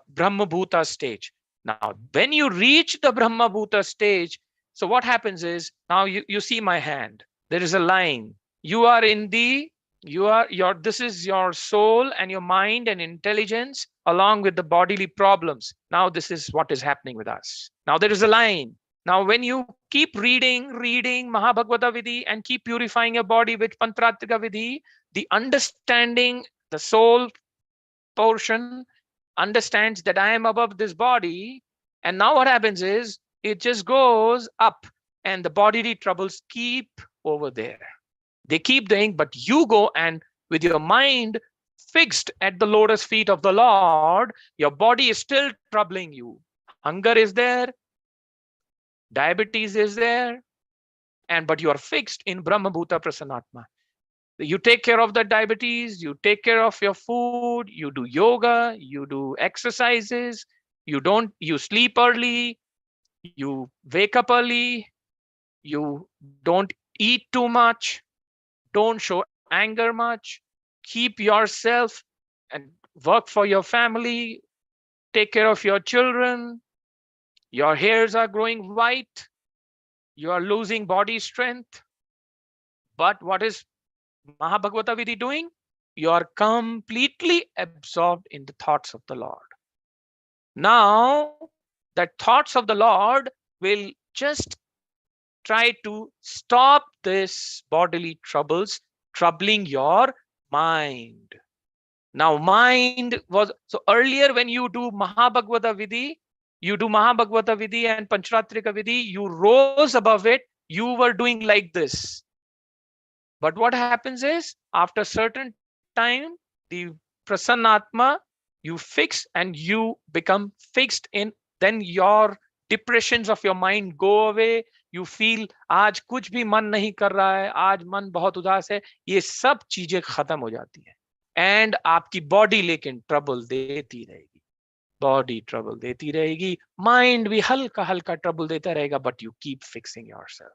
Bhuta stage. Now, when you reach the Brahma Bhuta stage, so what happens is, now you see my hand. There is a line. You are in the, this is your soul and your mind and intelligence along with the bodily problems. Now this is what is happening with us. Now there is a line. Now when you keep reading Mahabhagavata Vidhi and keep purifying your body with Pantratrika Vidhi, the understanding, the soul portion understands that I am above this body. And now what happens is it just goes up and the bodily troubles keep over there. They keep doing, but you go and with your mind fixed at the lotus feet of the Lord, your body is still troubling you. Hunger is there, diabetes is there, and but you are fixed in Brahma Bhuta Prasannatma. You take care of the diabetes, you take care of your food, you do yoga, you do exercises, you sleep early, you wake up early, you don't eat too much, don't show anger much, keep yourself and work for your family, take care of your children, your hairs are growing white, you are losing body strength. But what is Mahabhagavata Vidhi doing? You are completely absorbed in the thoughts of the Lord. Now, the thoughts of the Lord will just try to stop this bodily troubles troubling your mind. Now, mind was, so earlier when you do Mahabhagavata Vidhi, and Panchratrika Vidhi, you rose above it, you were doing like this. But what happens is, after certain time, the Prasannatma, you fix and you become fixed in, then your depressions of your mind go away. You feel आज कुछ भी मन नहीं कर रहा है, आज मन बहुत उदास है, ये सब चीजें खत्म हो जाती है. एंड आपकी बॉडी लेकिन ट्रबल देती रहेगी, बॉडी ट्रबल देती रहेगी, माइंड भी हल्का हल्का ट्रबल देता रहेगा, but you keep fixing yourself.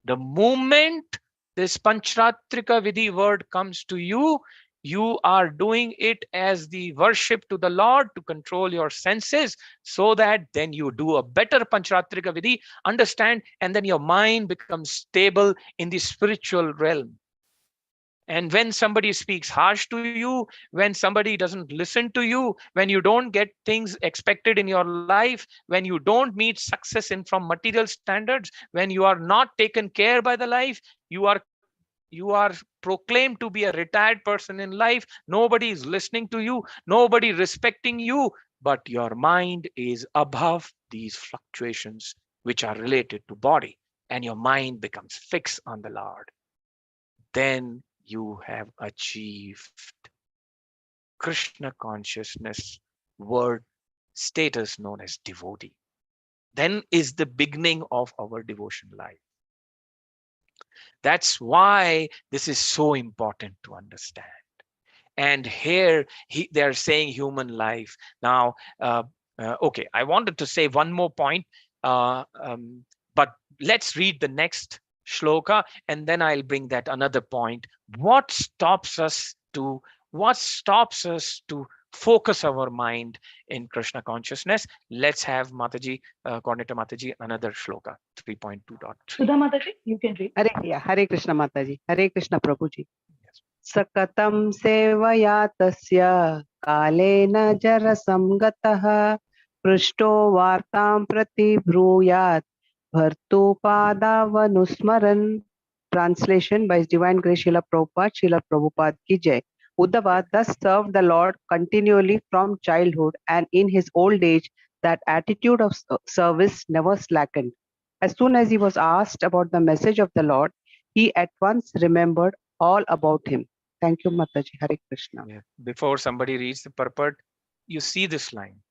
The moment this Panchratrika Vidhi word comes to you, you are doing it as the worship to the Lord to control your senses, so that then you do a better Panchratrika Vidhi, understand, and then your mind becomes stable in the spiritual realm. And when somebody speaks harsh to you, when somebody doesn't listen to you, when you don't get things expected in your life, when you don't meet success in from material standards, when you are not taken care by the life, you are proclaimed to be a retired person in life. Nobody is listening to you, nobody respecting you, but your mind is above these fluctuations which are related to body, and your mind becomes fixed on the Lord. Then you have achieved Krishna consciousness word status known as devotee. Then is the beginning of our devotion life. That's why this is so important to understand. And here they're saying human life. Now, okay, I wanted to say one more point, but let's read the next shloka, and then I'll bring that another point. What stops us to focus our mind in Krishna consciousness? Let's have Mataji, Coordinator Mataji, another shloka, 3.2.3. Sudha Mataji, you can read. Hare Krishna Mataji, Hare Krishna Prabhuji. Sakatam sevaya tasya kalena jarasam gatah prushto vartam prati bruyat bhartupadavanussmaran. Translation by His Divine Grace Srila Prabhupada, Srila Prabhupada ki jai. Uddhava thus served the Lord continually from childhood, and in his old age that attitude of service never slackened. As soon as he was asked about the message of the Lord, he at once remembered all about him. Thank you, Mataji. Hare Krishna. Yeah. Before somebody reads the purport, you see this line.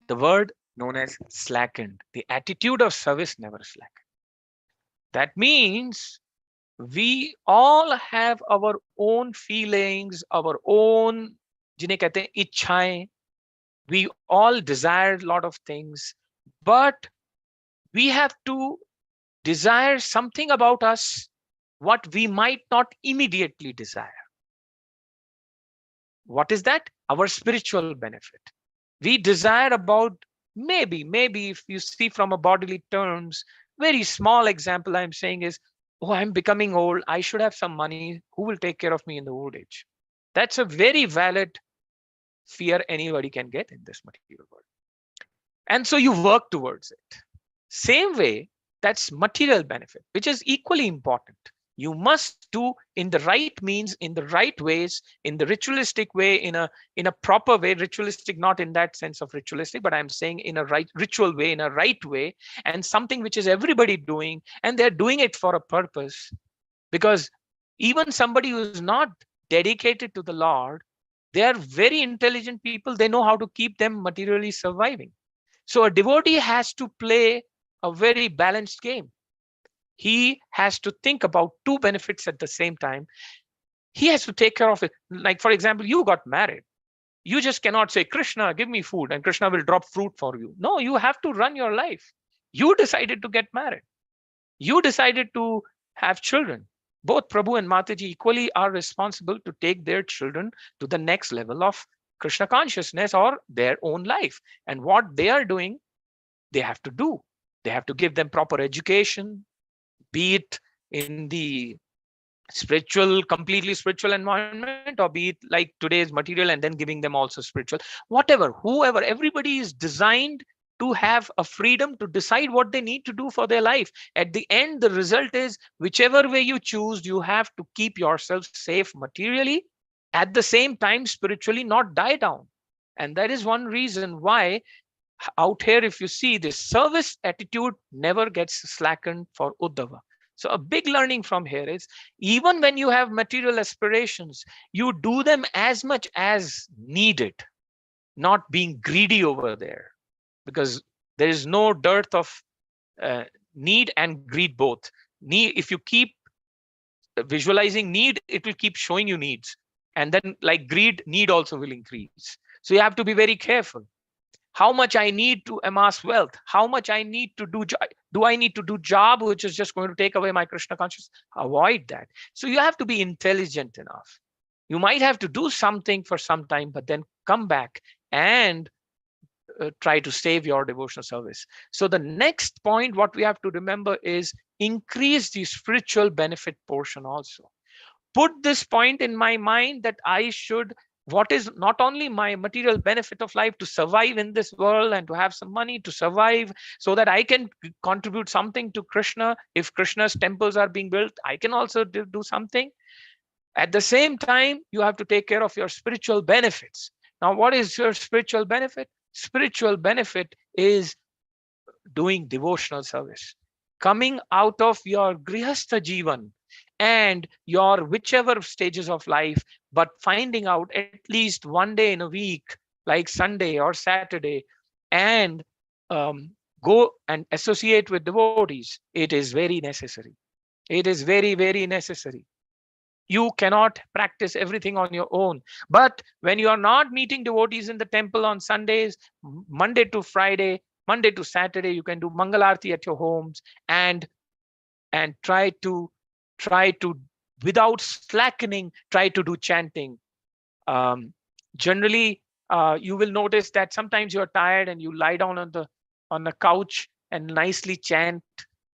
The word known as slackened. The attitude of service never slackened. That means we all have our own feelings, our own जिन्हें कहते हैं इच्छाएं. We all desire a lot of things, but we have to desire something about us what we might not immediately desire. What is that? Our spiritual benefit. We desire about maybe if you see from a bodily terms, very small example I'm saying is oh, I'm becoming old, I should have some money, who will take care of me in the old age? That's a very valid fear anybody can get in this material world. And so you work towards it. Same way, that's material benefit, which is equally important. You must do in the right means, in the right ways, in the ritualistic way, in a proper way. Ritualistic, not in that sense of ritualistic, but I'm saying in a right ritual way, in a right way, and something which is everybody doing, and they're doing it for a purpose. Because even somebody who's not dedicated to the Lord, they are very intelligent people. They know how to keep them materially surviving. So a devotee has to play a very balanced game. He has to think about two benefits at the same time. He has to take care of it. Like, for example, you got married. You just cannot say, Krishna, give me food, and Krishna will drop fruit for you. No, you have to run your life. You decided to get married. You decided to have children. Both Prabhu and Mataji equally are responsible to take their children to the next level of Krishna consciousness or their own life. And what they are doing, they have to do. They have to give them proper education, be it in the spiritual, completely spiritual environment, or be it like today's material and then giving them also spiritual. Whatever, whoever, everybody is designed to have a freedom to decide what they need to do for their life. At the end, the result is whichever way you choose, you have to keep yourself safe materially, at the same time spiritually not die down. And that is one reason why out here, if you see, this service attitude never gets slackened for Uddhava. So a big learning from here is, even when you have material aspirations, you do them as much as needed, not being greedy over there, because there is no dearth of need and greed both. Need, if you keep visualizing need, it will keep showing you needs. And then like greed, need also will increase. So you have to be very careful. How much I need to amass wealth, how much I need to do I need to do job which is just going to take away my Krishna consciousness? Avoid that. So you have to be intelligent enough. You might have to do something for some time, but then come back and try to save your devotional service. So the next point, what we have to remember is increase the spiritual benefit portion also. Put this point in my mind that I should, what is not only my material benefit of life to survive in this world and to have some money to survive so that I can contribute something to Krishna. If Krishna's temples are being built, I can also do something. At the same time, you have to take care of your spiritual benefits. Now, what is your spiritual benefit? Spiritual benefit is doing devotional service, coming out of your grihastha jivan and your whichever stages of life, but finding out at least one day in a week, like Sunday or Saturday, and go and associate with devotees. It is very necessary. It is very, very necessary. You cannot practice everything on your own. But when you are not meeting devotees in the temple on Sundays, Monday to Friday, Monday to Saturday, you can do Mangalarti at your homes and try to without slackening, try to do chanting. Generally, you will notice that sometimes you're tired and you lie down on the couch and nicely chant,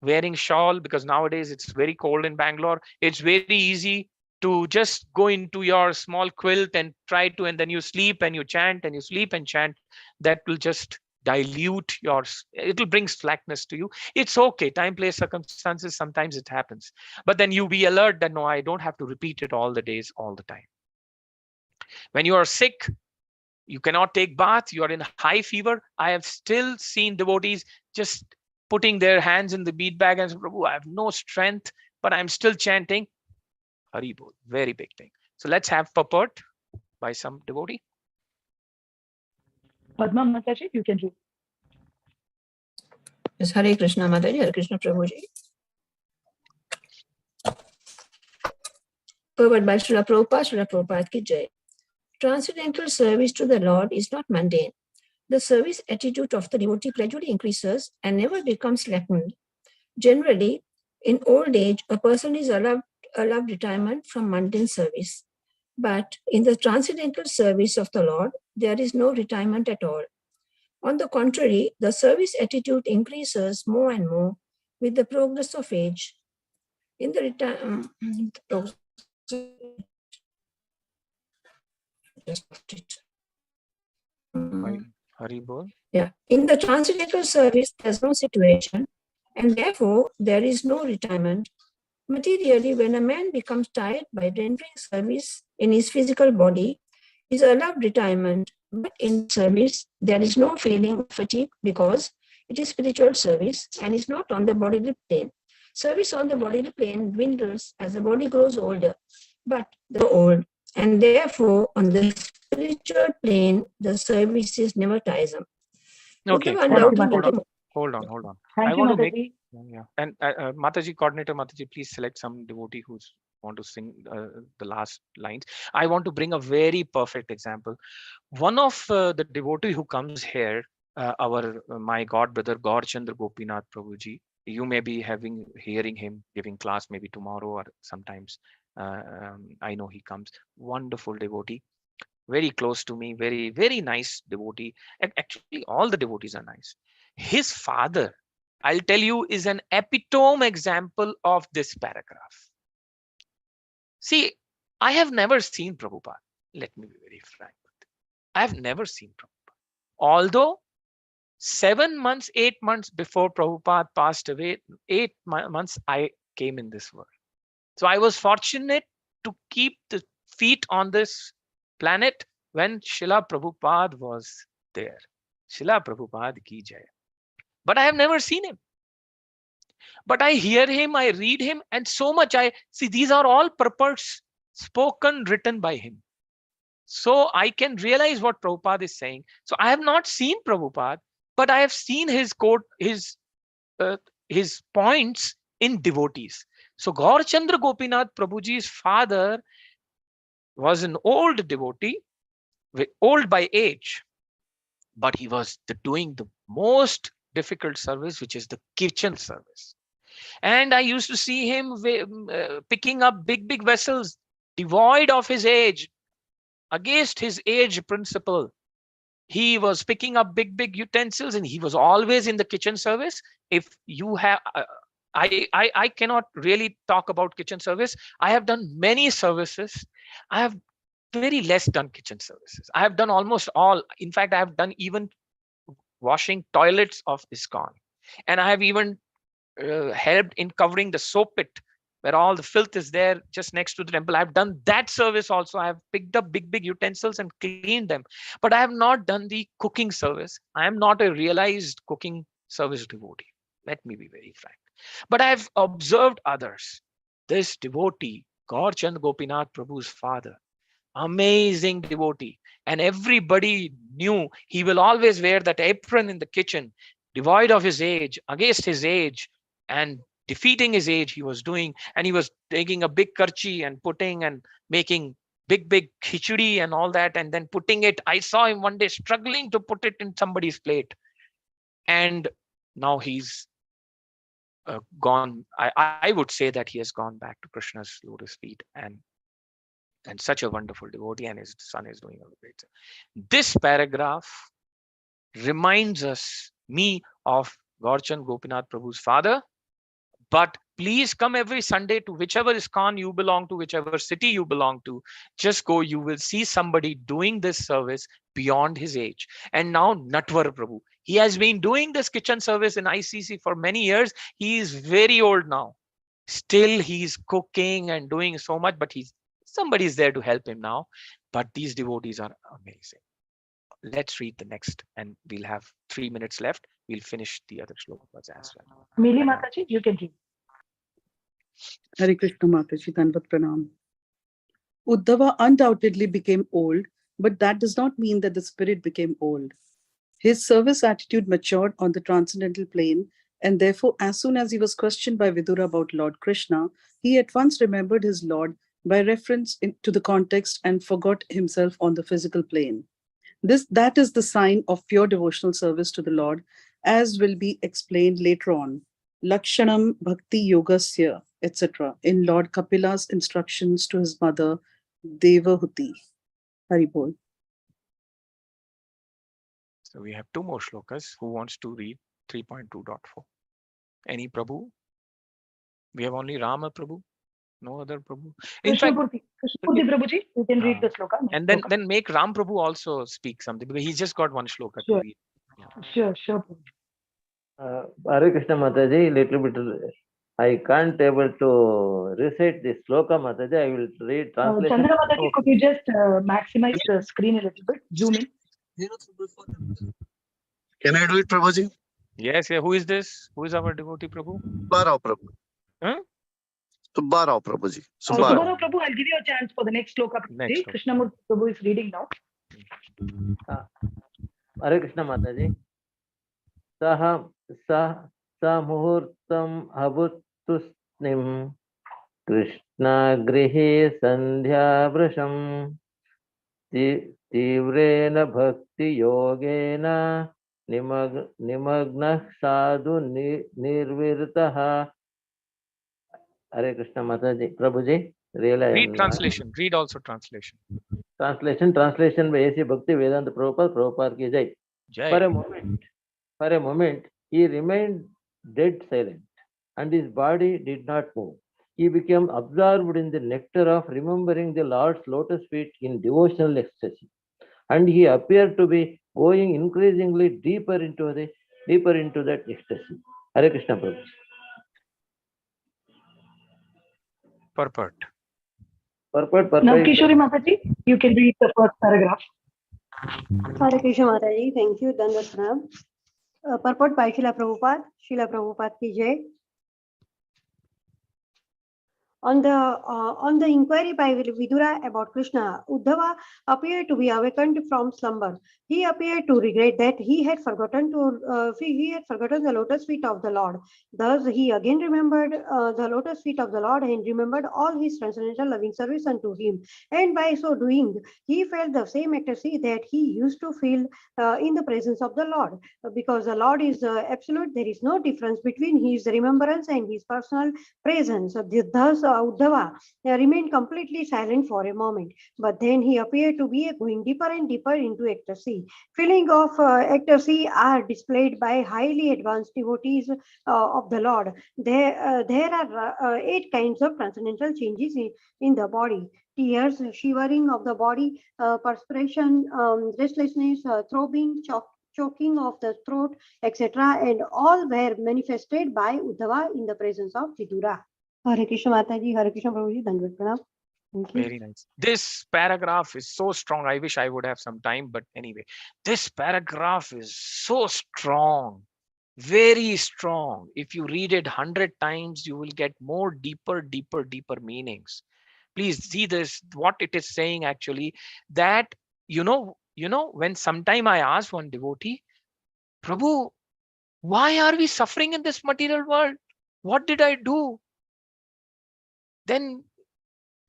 wearing shawl, because nowadays it's very cold in Bangalore. It's very easy to just go into your small quilt and try to, and then you sleep and you chant and you sleep and chant. That will just dilute your, it will bring slackness to you. It's okay, time, place, circumstances, sometimes it happens. But then you be alert that no, I don't have to repeat it all the days, all the time. When you are sick, you cannot take bath, you are in high fever. I have still seen devotees just putting their hands in the bead bag and say, Prabhu, I have no strength, but I'm still chanting. Hari Bol, very big thing. So let's have purport by some devotee. Padma Mataji, you can read. Yes, Hare Krishna Mataji, Hare Krishna Prabhuji. Purport by Srila Prabhupada ki jai. Transcendental service to the Lord is not mundane. The service attitude of the devotee gradually increases and never becomes slackened. Generally, in old age, a person is allowed retirement from mundane service. But in the transcendental service of the Lord, there is no retirement at all. On the contrary, the service attitude increases more and more with the progress of age. In the Hari bol. yeah, in the transcendental service, there's no situation, and therefore there is no retirement. Materially, when a man becomes tired by rendering service in his physical body, he is allowed retirement. But in service, there is no feeling of fatigue because it is spiritual service and is not on the bodily plane. Service on the bodily plane dwindles as the body grows older, but the old, and therefore on the spiritual plane, the service is never tiresome. Okay, Uddhava hold on, undoubtedly hold on, became- hold on, hold on. Thank I you, want to make, Mataji. yeah, and Mataji, coordinator Mataji, please select some devotee who's want to sing the last lines. I want to bring a very perfect example. One of the devotee who comes here, my god brother Gaurchandra Gopinath Prabhuji. You may be hearing him giving class maybe tomorrow or sometimes. I know he comes. Wonderful devotee, very close to me, very, very nice devotee. And actually, all the devotees are nice. His father, I'll tell you, is an epitome example of this paragraph. See, I have never seen Prabhupada. Let me be very frank with you. I have never seen Prabhupada. Although 7 months, 8 months before Prabhupada passed away, 8 months I came in this world. So I was fortunate to keep the feet on this planet when Srila Prabhupada was there. Srila Prabhupada ki jai. But I have never seen him. But I hear him, I read him, and so much I see these are all purports spoken, written by him. So I can realize what Prabhupada is saying. So I have not seen Prabhupada, but I have seen his quote, his points in devotees. So Gaurchandra Gopinath Prabhuji's father was an old devotee, old by age, but he was doing the most difficult service, which is the kitchen service. And I used to see him picking up big, big vessels, devoid of his age, against his age principle. He was picking up big, big utensils, and he was always in the kitchen service. If you have, I cannot really talk about kitchen service. I have done many services. I have very less done kitchen services. I have done almost all. In fact, I have done even washing toilets of ISKCON. And I have even helped in covering the soap pit where all the filth is there just next to the temple. I've done that service also. I have picked up big, big utensils and cleaned them. But I have not done the cooking service. I am not a realized cooking service devotee. Let me be very frank. But I have observed others. This devotee, Gaurchand Gopinath Prabhu's father, amazing devotee. And everybody knew he will always wear that apron in the kitchen, devoid of his age, against his age, and defeating his age he was doing. And he was taking a big karchi and putting and making big, big khichdi and all that, and then putting it. I saw him one day struggling to put it in somebody's plate. And now he's gone. I would say that he has gone back to Krishna's lotus feet, and such a wonderful devotee, and his son is doing a great thing. This paragraph reminds me of Gaurchand Gopinath Prabhu's father. But please come every Sunday to whichever ISKCON you belong to, whichever city you belong to. Just go, you will see somebody doing this service beyond his age. And now Natwar Prabhu, he has been doing this kitchen service in ICC for many years. He is very old now. Still, he's cooking and doing so much, but somebody is there to help him now. But these devotees are amazing. Let's read the next, and we'll have 3 minutes left. We'll finish the other shlokas as well. Mili Mataji, you can read. Hare Krishna Mataji, Dandavat Pranam. Uddhava undoubtedly became old, but that does not mean that the spirit became old. His service attitude matured on the transcendental plane, and therefore, as soon as he was questioned by Vidura about Lord Krishna, he at once remembered his Lord by reference to the context and forgot himself on the physical plane. That is the sign of pure devotional service to the Lord, as will be explained later on. Lakshanam Bhakti Yogasya, etc., in Lord Kapila's instructions to his mother, Devahuti. Haribol. So we have 2 more shlokas. Who wants to read 3.2.4? Any Prabhu? We have only Rama Prabhu, no other Prabhu. In fact, Krishnamurti Prabhuji, you can read the sloka. next and sloka. then make Ram Prabhu also speak something, because he's just got one shloka to Sure. read. Sure. Hare Krishna Mataji, little bit I can't able to recite this sloka Mataji. I will read translation. Chandra Mataji, could you just maximize the screen a little bit? Zoom in. Can I do it, Prabhuji? Yes, yeah. Who is this? Who is our devotee Prabhu? Subbarao Prabhu. Huh? Subbarao Prabhuji. Subbarao Prabhu, I'll give you a chance for the next sloka. Next sloka. Krishnamurti Prabhu is reading now. Hare Krishna Mataji. Samuhurtam abhutusnim Krishna grihe sandhya vrasham tivrena bhakti yogena nimagna sadhu nirvirtaha. Hare Krishna Mataji. Prabhuji, really Read translation. Read also translation. Translation by A.C. Bhakti Vedanta Prabhupada ki jai. Jai. For a moment, he remained dead silent, and his body did not move. He became absorbed in the nectar of remembering the Lord's lotus feet in devotional ecstasy, and he appeared to be going increasingly deeper into that ecstasy. Hare Krishna Prabhu. Purport. Now, Kishori Mataji, you can read the first paragraph. Hare Krishna Mataji, thank you. Dandavat Pranam. Purport by Srila Prabhupada ki jai. On the inquiry by Vidura about Krishna, Uddhava appeared to be awakened from slumber. He appeared to regret that he had forgotten the lotus feet of the Lord. Thus, he again remembered the lotus feet of the Lord and remembered all his transcendental loving service unto him. And by so doing, he felt the same ecstasy that he used to feel in the presence of the Lord. Because the Lord is absolute, there is no difference between his remembrance and his personal presence. Thus, Uddhava remained completely silent for a moment, but then he appeared to be going deeper and deeper into ecstasy. Feeling of ecstasy are displayed by highly advanced devotees of the Lord. There are 8 kinds of transcendental changes in the body: tears, shivering of the body, perspiration, restlessness, throbbing, choking of the throat, etc., and all were manifested by Uddhava in the presence of Vidura. Hare Krishna Mataji, Hare Krishna Prabhuji, Dandavat Pranam. Thank you. Very nice. This paragraph is so strong. I wish I would have some time, but anyway, this paragraph is so strong, very strong. If you read it 100 times, you will get more deeper meanings. Please see this, what it is saying actually, that, you know, when sometime I asked one devotee, Prabhu, why are we suffering in this material world? What did I do? Then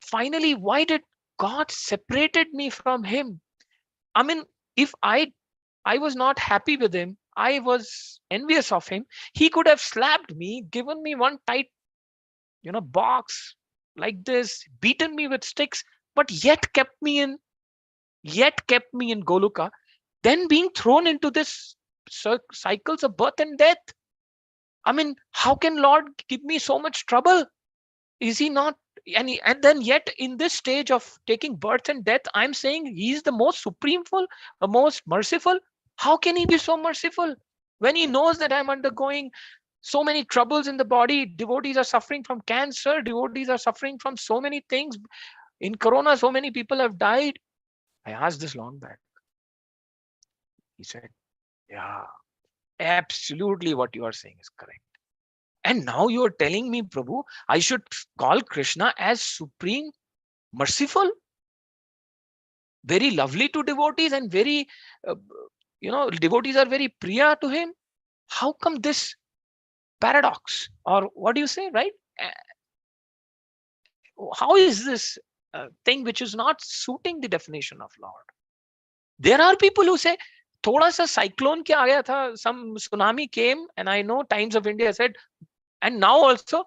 finally, why did God separated me from him? I mean, if I was not happy with him, I was envious of him, he could have slapped me, given me one tight, box like this, beaten me with sticks, but yet kept me in Goluka, then being thrown into this cycles of birth and death. I mean, how can Lord give me so much trouble? Is he not? And then yet in this stage of taking birth and death, I'm saying he's the most supremeful, the most merciful. How can he be so merciful when he knows that I'm undergoing so many troubles in the body? Devotees are suffering from cancer. Devotees are suffering from so many things. In Corona, so many people have died. I asked this long back. He said, yeah, absolutely what you are saying is correct. And now you are telling me, Prabhu, I should call Krishna as supreme, merciful, very lovely to devotees, and very, devotees are very priya to him. How come this paradox? Or what do you say, right? How is this thing which is not suiting the definition of Lord? There are people who say, thoda sa cyclone kya aa gaya tha, some tsunami came, and I know Times of India said, and now also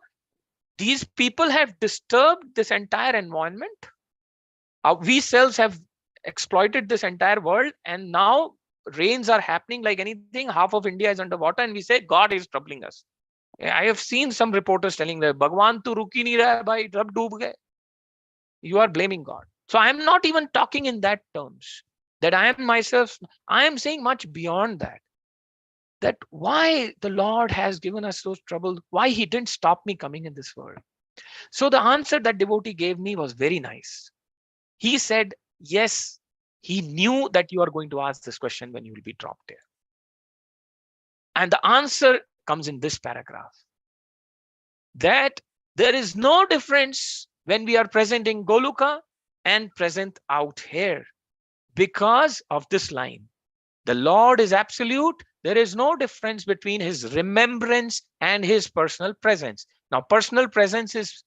these people have disturbed this entire environment. We selves have exploited this entire world, and now rains are happening like anything. Half of India is underwater, and we say God is troubling us. I have seen some reporters telling that Bhagwan tu ruki nahi raha hai bhai, rab doob gaye. You are blaming God. So I am not even talking in that terms, that I am myself. I am saying much beyond that. That why the Lord has given us those troubles, why he didn't stop me coming in this world. So the answer that devotee gave me was very nice. He said, yes, he knew that you are going to ask this question when you will be dropped there. And the answer comes in this paragraph, that there is no difference when we are present in Goluka and present out here because of this line. The Lord is absolute. There is no difference between his remembrance and his personal presence. Now, personal presence is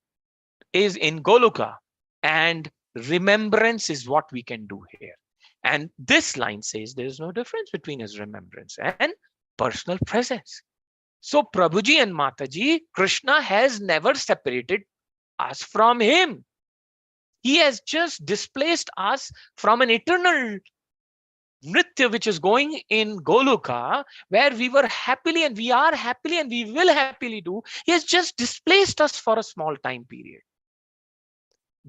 in Goluka, and remembrance is what we can do here. And this line says there is no difference between his remembrance and personal presence. So Prabhuji and Mataji, Krishna has never separated us from him. He has just displaced us from an eternal Nritya which is going in Goluka, where we were happily and we are happily and we will happily do. He has just displaced us for a small time period.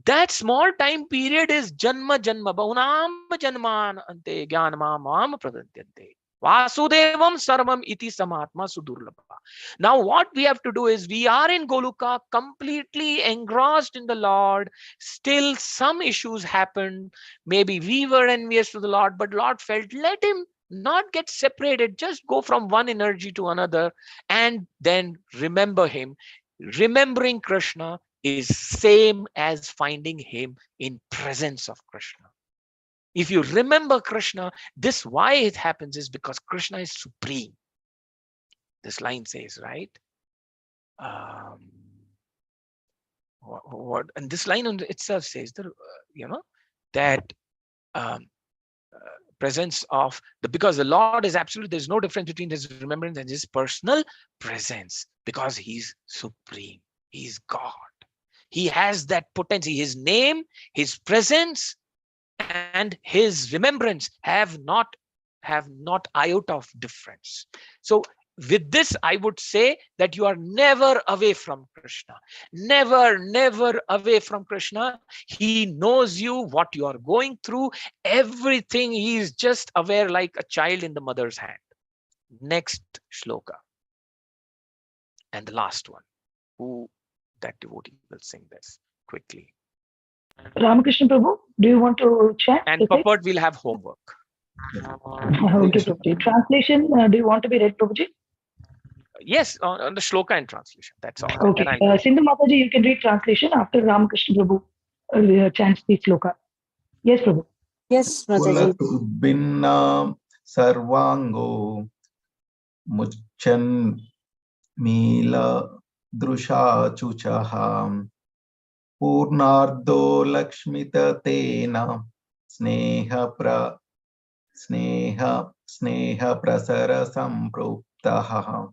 That small time period is Janma Janma Bahunam Janman Ante Jnanama Mam Pradantyante. Vasudevam Sarvam Iti Samatma Sudurlabha. Now, what we have to do is we are in Goluka completely engrossed in the Lord. Still, some issues happened. Maybe we were envious to the Lord, but Lord felt, let him not get separated. Just go from one energy to another and then remember him. Remembering Krishna is same as finding him in presence of Krishna. If you remember Krishna, this why it happens is because Krishna is supreme. This line says, right? What and this line on itself says that that presence of because the Lord is absolute. There's no difference between his remembrance and his personal presence because he's supreme. He's God. He has that potency. His name, his presence, and his remembrance have not iota of difference. So with this, I would say that you are never away from Krishna. Never away from Krishna. He knows you, what you are going through, everything. He is just aware like a child in the mother's hand. Next shloka. And the last one. Who that devotee will sing this quickly. Ramakrishna Prabhu, do you want to chat? And Purport will have homework. Okay, Prabhuji. Translation, do you want to be read, Prabhuji? Yes, on the shloka and translation. That's all. Okay. Sindhu Mataji, you can read translation after Ramakrishna Prabhu chants the shloka. Yes, Prabhu. Yes, Mataji. Binna sarvango muchan mila drusha chuchaham purnardo lakshmita tena sneha prasara sampruptaha.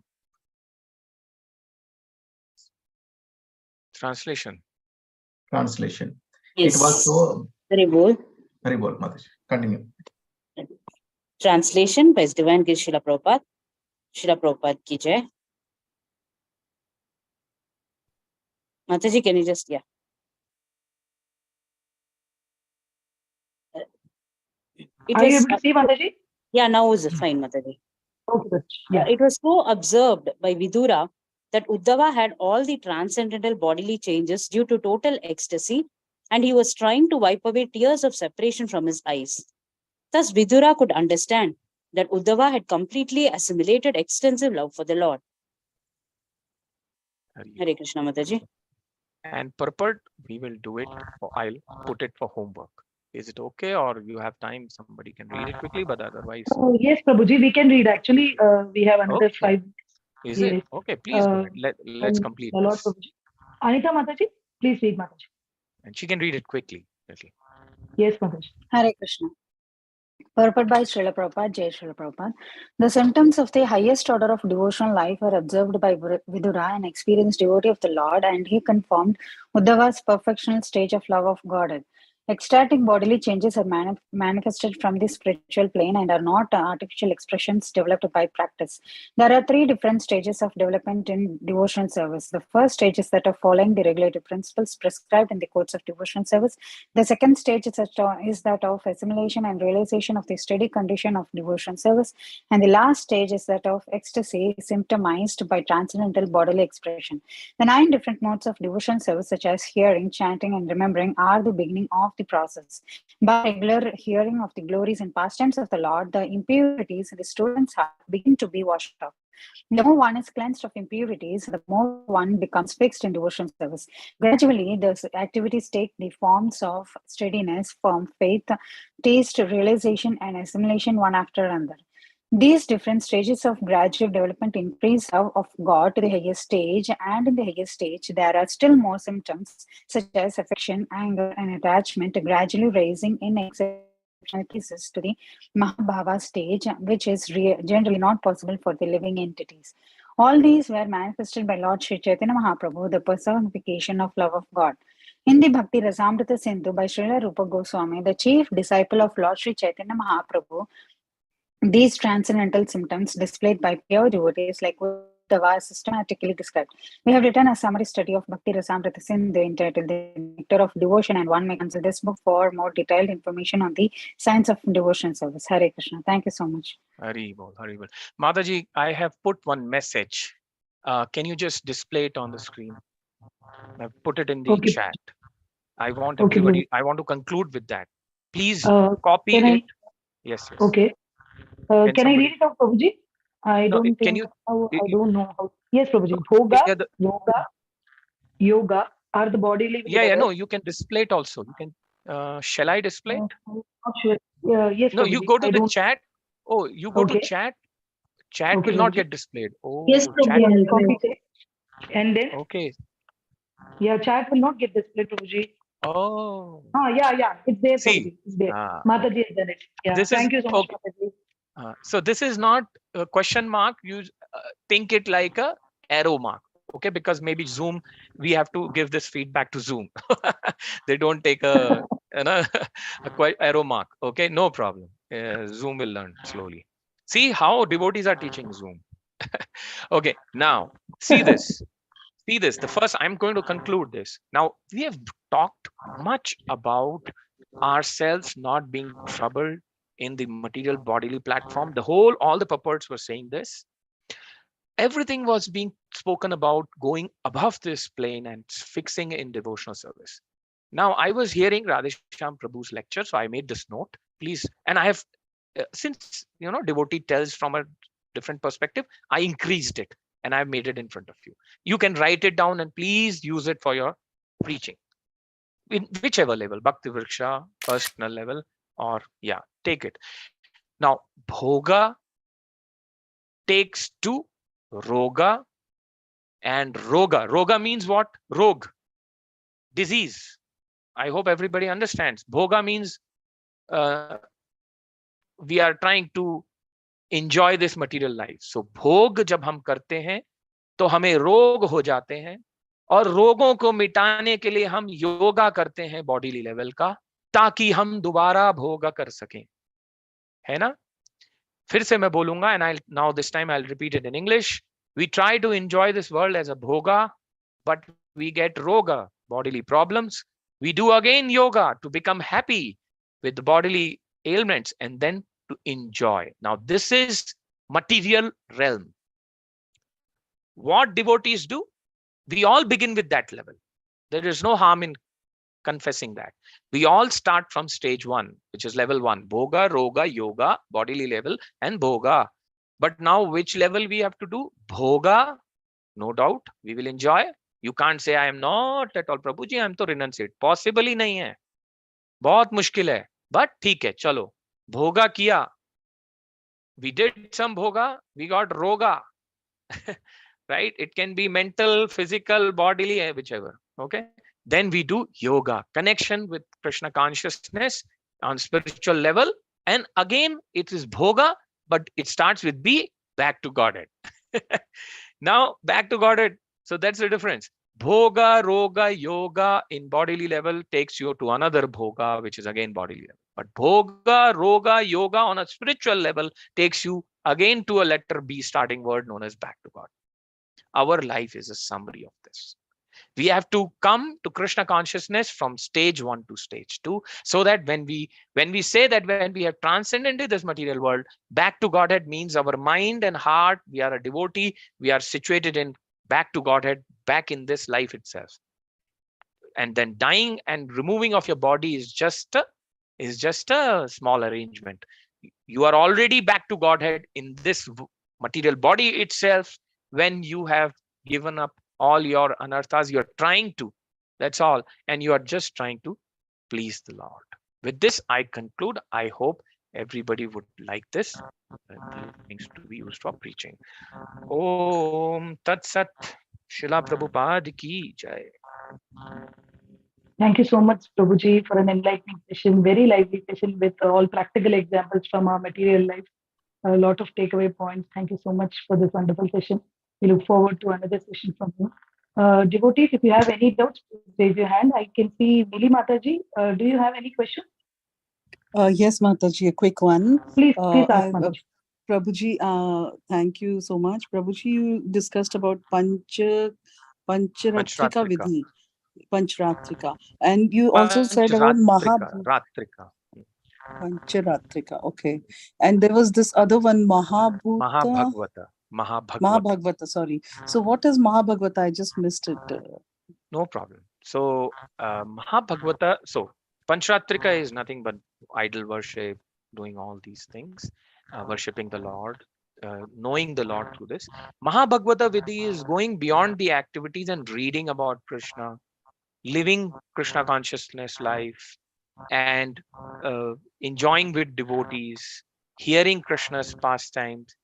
Translation. Yes. It was so. Very bold. Very bold, Mataji. Continue. Translation by His Divine Grace Srila Prabhupada. Srila Prabhupada ki jai. Mataji, can you just, yeah. Are you able to see, Mataji? Yeah, now is fine, Mataji. Okay, yeah. It was so observed by Vidura that Uddhava had all the transcendental bodily changes due to total ecstasy, and he was trying to wipe away tears of separation from his eyes. Thus, Vidura could understand that Uddhava had completely assimilated extensive love for the Lord. Hare Krishna, Mataji. And Purport, we will do it. I'll put it for homework. Is it okay, or you have time? Somebody can read it quickly, but otherwise. Yes, Prabhuji, we can read. Actually, we have another 5. Is it? Okay, please go ahead. Let's complete this. Anita Mataji, please read, Mataji. And she can read it quickly. Yes, Mataji. Hare Krishna. Purport by Srila Prabhupada, Jai Srila Prabhupada. The symptoms of the highest order of devotional life were observed by Vidura, an experienced devotee of the Lord, and he confirmed Uddhava's perfectional stage of love of Godhead. Ecstatic bodily changes are manifested from the spiritual plane and are not artificial expressions developed by practice. There are three different stages of development in devotional service. The first stage is that of following the regulative principles prescribed in the codes of devotional service. The second stage is that of assimilation and realization of the steady condition of devotional service. And the last stage is that of ecstasy symptomized by transcendental bodily expression. The 9 different modes of devotional service, such as hearing, chanting, and remembering, are the beginning of the process. By regular hearing of the glories and pastimes of the Lord, the impurities in the student's heart begin to be washed off. The more one is cleansed of impurities, the more one becomes fixed in devotional service. Gradually, the activities take the forms of steadiness, firm faith, taste, realization, and assimilation one after another. These different stages of gradual development increase of God to the highest stage, and in the highest stage, there are still more symptoms such as affection, anger, and attachment gradually raising in exceptional cases to the Mahabhava stage, which is generally not possible for the living entities. All these were manifested by Lord Sri Chaitanya Mahaprabhu, the personification of love of God. In the Bhakti Rasamrita Sindhu by Srila Rupa Goswami, the chief disciple of Lord Sri Chaitanya Mahaprabhu, these transcendental symptoms displayed by pure devotees like Uddhava are systematically described. We have written a summary study of Bhakti Rasamrita Sindhu entitled The Nectar of Devotion, and one may consult this book for more detailed information on the science of devotion service. Hare Krishna. Thank you so much. Hari bol, Hari bol. Mataji, I have put one message. Can you just display it on the screen? I've put it in the chat. I want everybody, I want to conclude with that. Please copy it. Yes, yes. Okay. Can I read it out, Prabhuji? I No, don't can think you, how, I don't know how. Yes, Prabhuji. Bhoga, yoga are the bodily yeah, levels. no, you can display it also. You can, shall I display it? I'm not sure. Yes, No, Prabhuji. you go to I the don't. chat. Oh, you go to chat. Chat Okay, will not Prabhuji. get displayed. Oh, Yes, chat. Prabhuji. Copy it. And then? Okay. Yeah, chat will not get displayed, Prabhuji. Oh. Yeah. It's there, See. Prabhuji. It's there. Mataji has done it. Yeah. This Thank is, you so much, okay. Mataji. So this is not a question mark. You think it like a arrow mark. Okay, because maybe Zoom, we have to give this feedback to Zoom. They don't take a, a arrow mark. Okay, no problem. Zoom will learn slowly. See how devotees are teaching Zoom. Okay, now see this. See this. The first, I'm going to conclude this. Now, we have talked much about ourselves not being troubled in the material bodily platform. All the purports were saying this. Everything was being spoken about going above this plane and fixing in devotional service. Now, I was hearing Radhesham Prabhu's lecture, so I made this note, please. And I have, since, devotee tells from a different perspective, I increased it and I've made it in front of you. You can write it down and please use it for your preaching. In whichever level, Bhakti Vriksha, personal level, or yeah, take it. Now, Bhoga takes to Roga, and Roga. Roga means what? Rog, disease. I hope everybody understands. Bhoga means we are trying to enjoy this material life. So भोग जब हम करते हैं तो हमें रोग हो जाते हैं, और रोगों को मिटाने के लिए हम योगा करते हैं बॉडीली लेवल का, ताकि हम दोबारा भोग कर सकें, है ना? फिर से मैं बोलूंगा, and now this time I'll repeat it in English. We try to enjoy this world as a bhoga, but we get roga, bodily problems. We do again yoga to become happy with the bodily ailments and then to enjoy. Now this is material realm. What devotees do? We all begin with that level. There is no harm in confessing that. We all start from stage 1, which is level 1, bhoga, roga, yoga, bodily level, and bhoga. But now which level we have to do? Bhoga, no doubt, we will enjoy. You can't say I am not at all, Prabhuji, I am to renunciate. Possible ही नहीं है, बहुत मुश्किल है, but ठीक है, चलो, bhoga किया. We did some bhoga, we got roga. Right? It can be mental, physical, bodily, whichever. Okay. Then we do yoga, connection with Krishna consciousness on spiritual level. And again, it is bhoga, but it starts with B, back to Godhead. Now, back to Godhead. So that's the difference. Bhoga, Roga, Yoga in bodily level takes you to another Bhoga, which is again bodily level. But Bhoga, Roga, Yoga on a spiritual level takes you again to a letter B starting word known as back to God. Our life is a summary of this. We have to come to Krishna consciousness from stage 1 to stage 2, so that when we say that when we have transcended into this material world, back to Godhead means our mind and heart, we are a devotee, we are situated in back to Godhead, back in this life itself. And then dying and removing of your body is just a small arrangement. You are already back to Godhead in this material body itself. When you have given up all your anarthas, you're trying to, that's all, and you are just trying to please the Lord. With this, I conclude. I hope everybody would like this. Things to be used for preaching. Om Tat Sat. Srila Prabhupada ki jai. Thank you so much, Prabhuji, for an enlightening session, very lively session with all practical examples from our material life. A lot of takeaway points. Thank you so much for this wonderful session. We look forward to another session from you. Devotees, if you have any doubts, please raise your hand. I can see Mili Mataji. Do you have any question? Yes, Mataji, a quick one. Please ask, Mataji. Prabhuji, thank you so much. Prabhuji, you discussed about Pancharatrika Vidhi, Pancharatrika, and you also said about Ratrika. Pancharatrika, okay. And there was this other one, Mahabhagavata. Sorry. So what is Mahabhagavata? I just missed it. No problem. So Mahabhagavata, so Pancharatrika is nothing but idol worship, doing all these things, worshipping the Lord, knowing the Lord through this. Mahabhagavata Vidhi is going beyond the activities and reading about Krishna, living Krishna consciousness life, and enjoying with devotees, hearing Krishna's pastimes,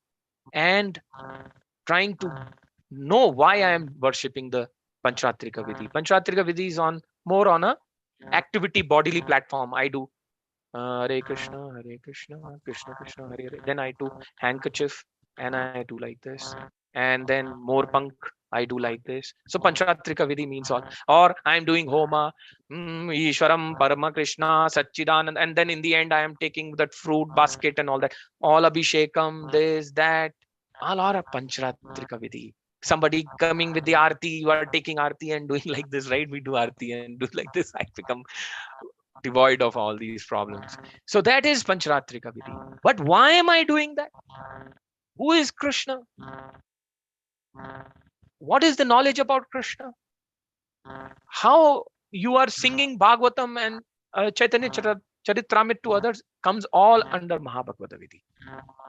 and trying to know why I am worshipping the Pancharatrika Vidhi. Pancharatrika Vidhi is more on a activity bodily platform. I do Hare Krishna, Krishna Krishna, Hare Hare. Then I do handkerchief and I do like this. And then more punk, I do like this. So Pancharatrika Vidhi means all. Or I'm doing Homa, Ishwaram, Parama Krishna, Satchidanand. And then in the end, I am taking that fruit basket and all that. All Abhishekam, this, that. All are a Pancharatrika Vidhi. Somebody coming with the Aarti, you are taking Aarti and doing like this, right? We do Aarti and do like this. I become devoid of all these problems. So that is Pancharatrika Vidhi. But why am I doing that? Who is Krishna? What is the knowledge about Krishna? How you are singing Bhagavatam and Chaitanya Charitramrit to others comes all under Mahabhagavata Vidhi.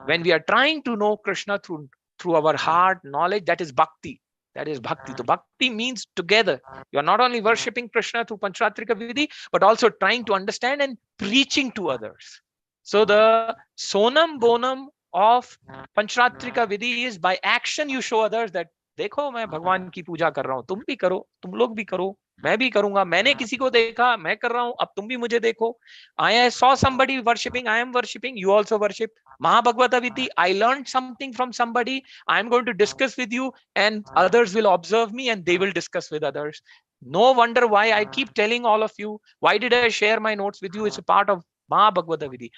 When we are trying to know Krishna through our heart knowledge, that is bhakti. That is bhakti. So bhakti means together. You are not only worshipping Krishna through Pancharatrika Vidhi, but also trying to understand and preaching to others. So the sonam bonam of Pancharatrika Vidhi is by action you show others that देखो मैं भगवान की पूजा कर रहा हूँ, तुम भी करो, तुम लोग भी करो, मैं भी करूंगा, मैंने किसी को देखा, मैं कर रहा हूँ, अब तुम भी मुझे देखो. I saw somebody worshipping, I am worshipping, you also worship. Mahabhagavata Vidhi, I learned something from somebody, I am going to discuss with you, and others will observe me and they will discuss with others. No wonder why I keep telling all of you, why did I share my notes with you? It's a part of Mahabhagavata Vidhi.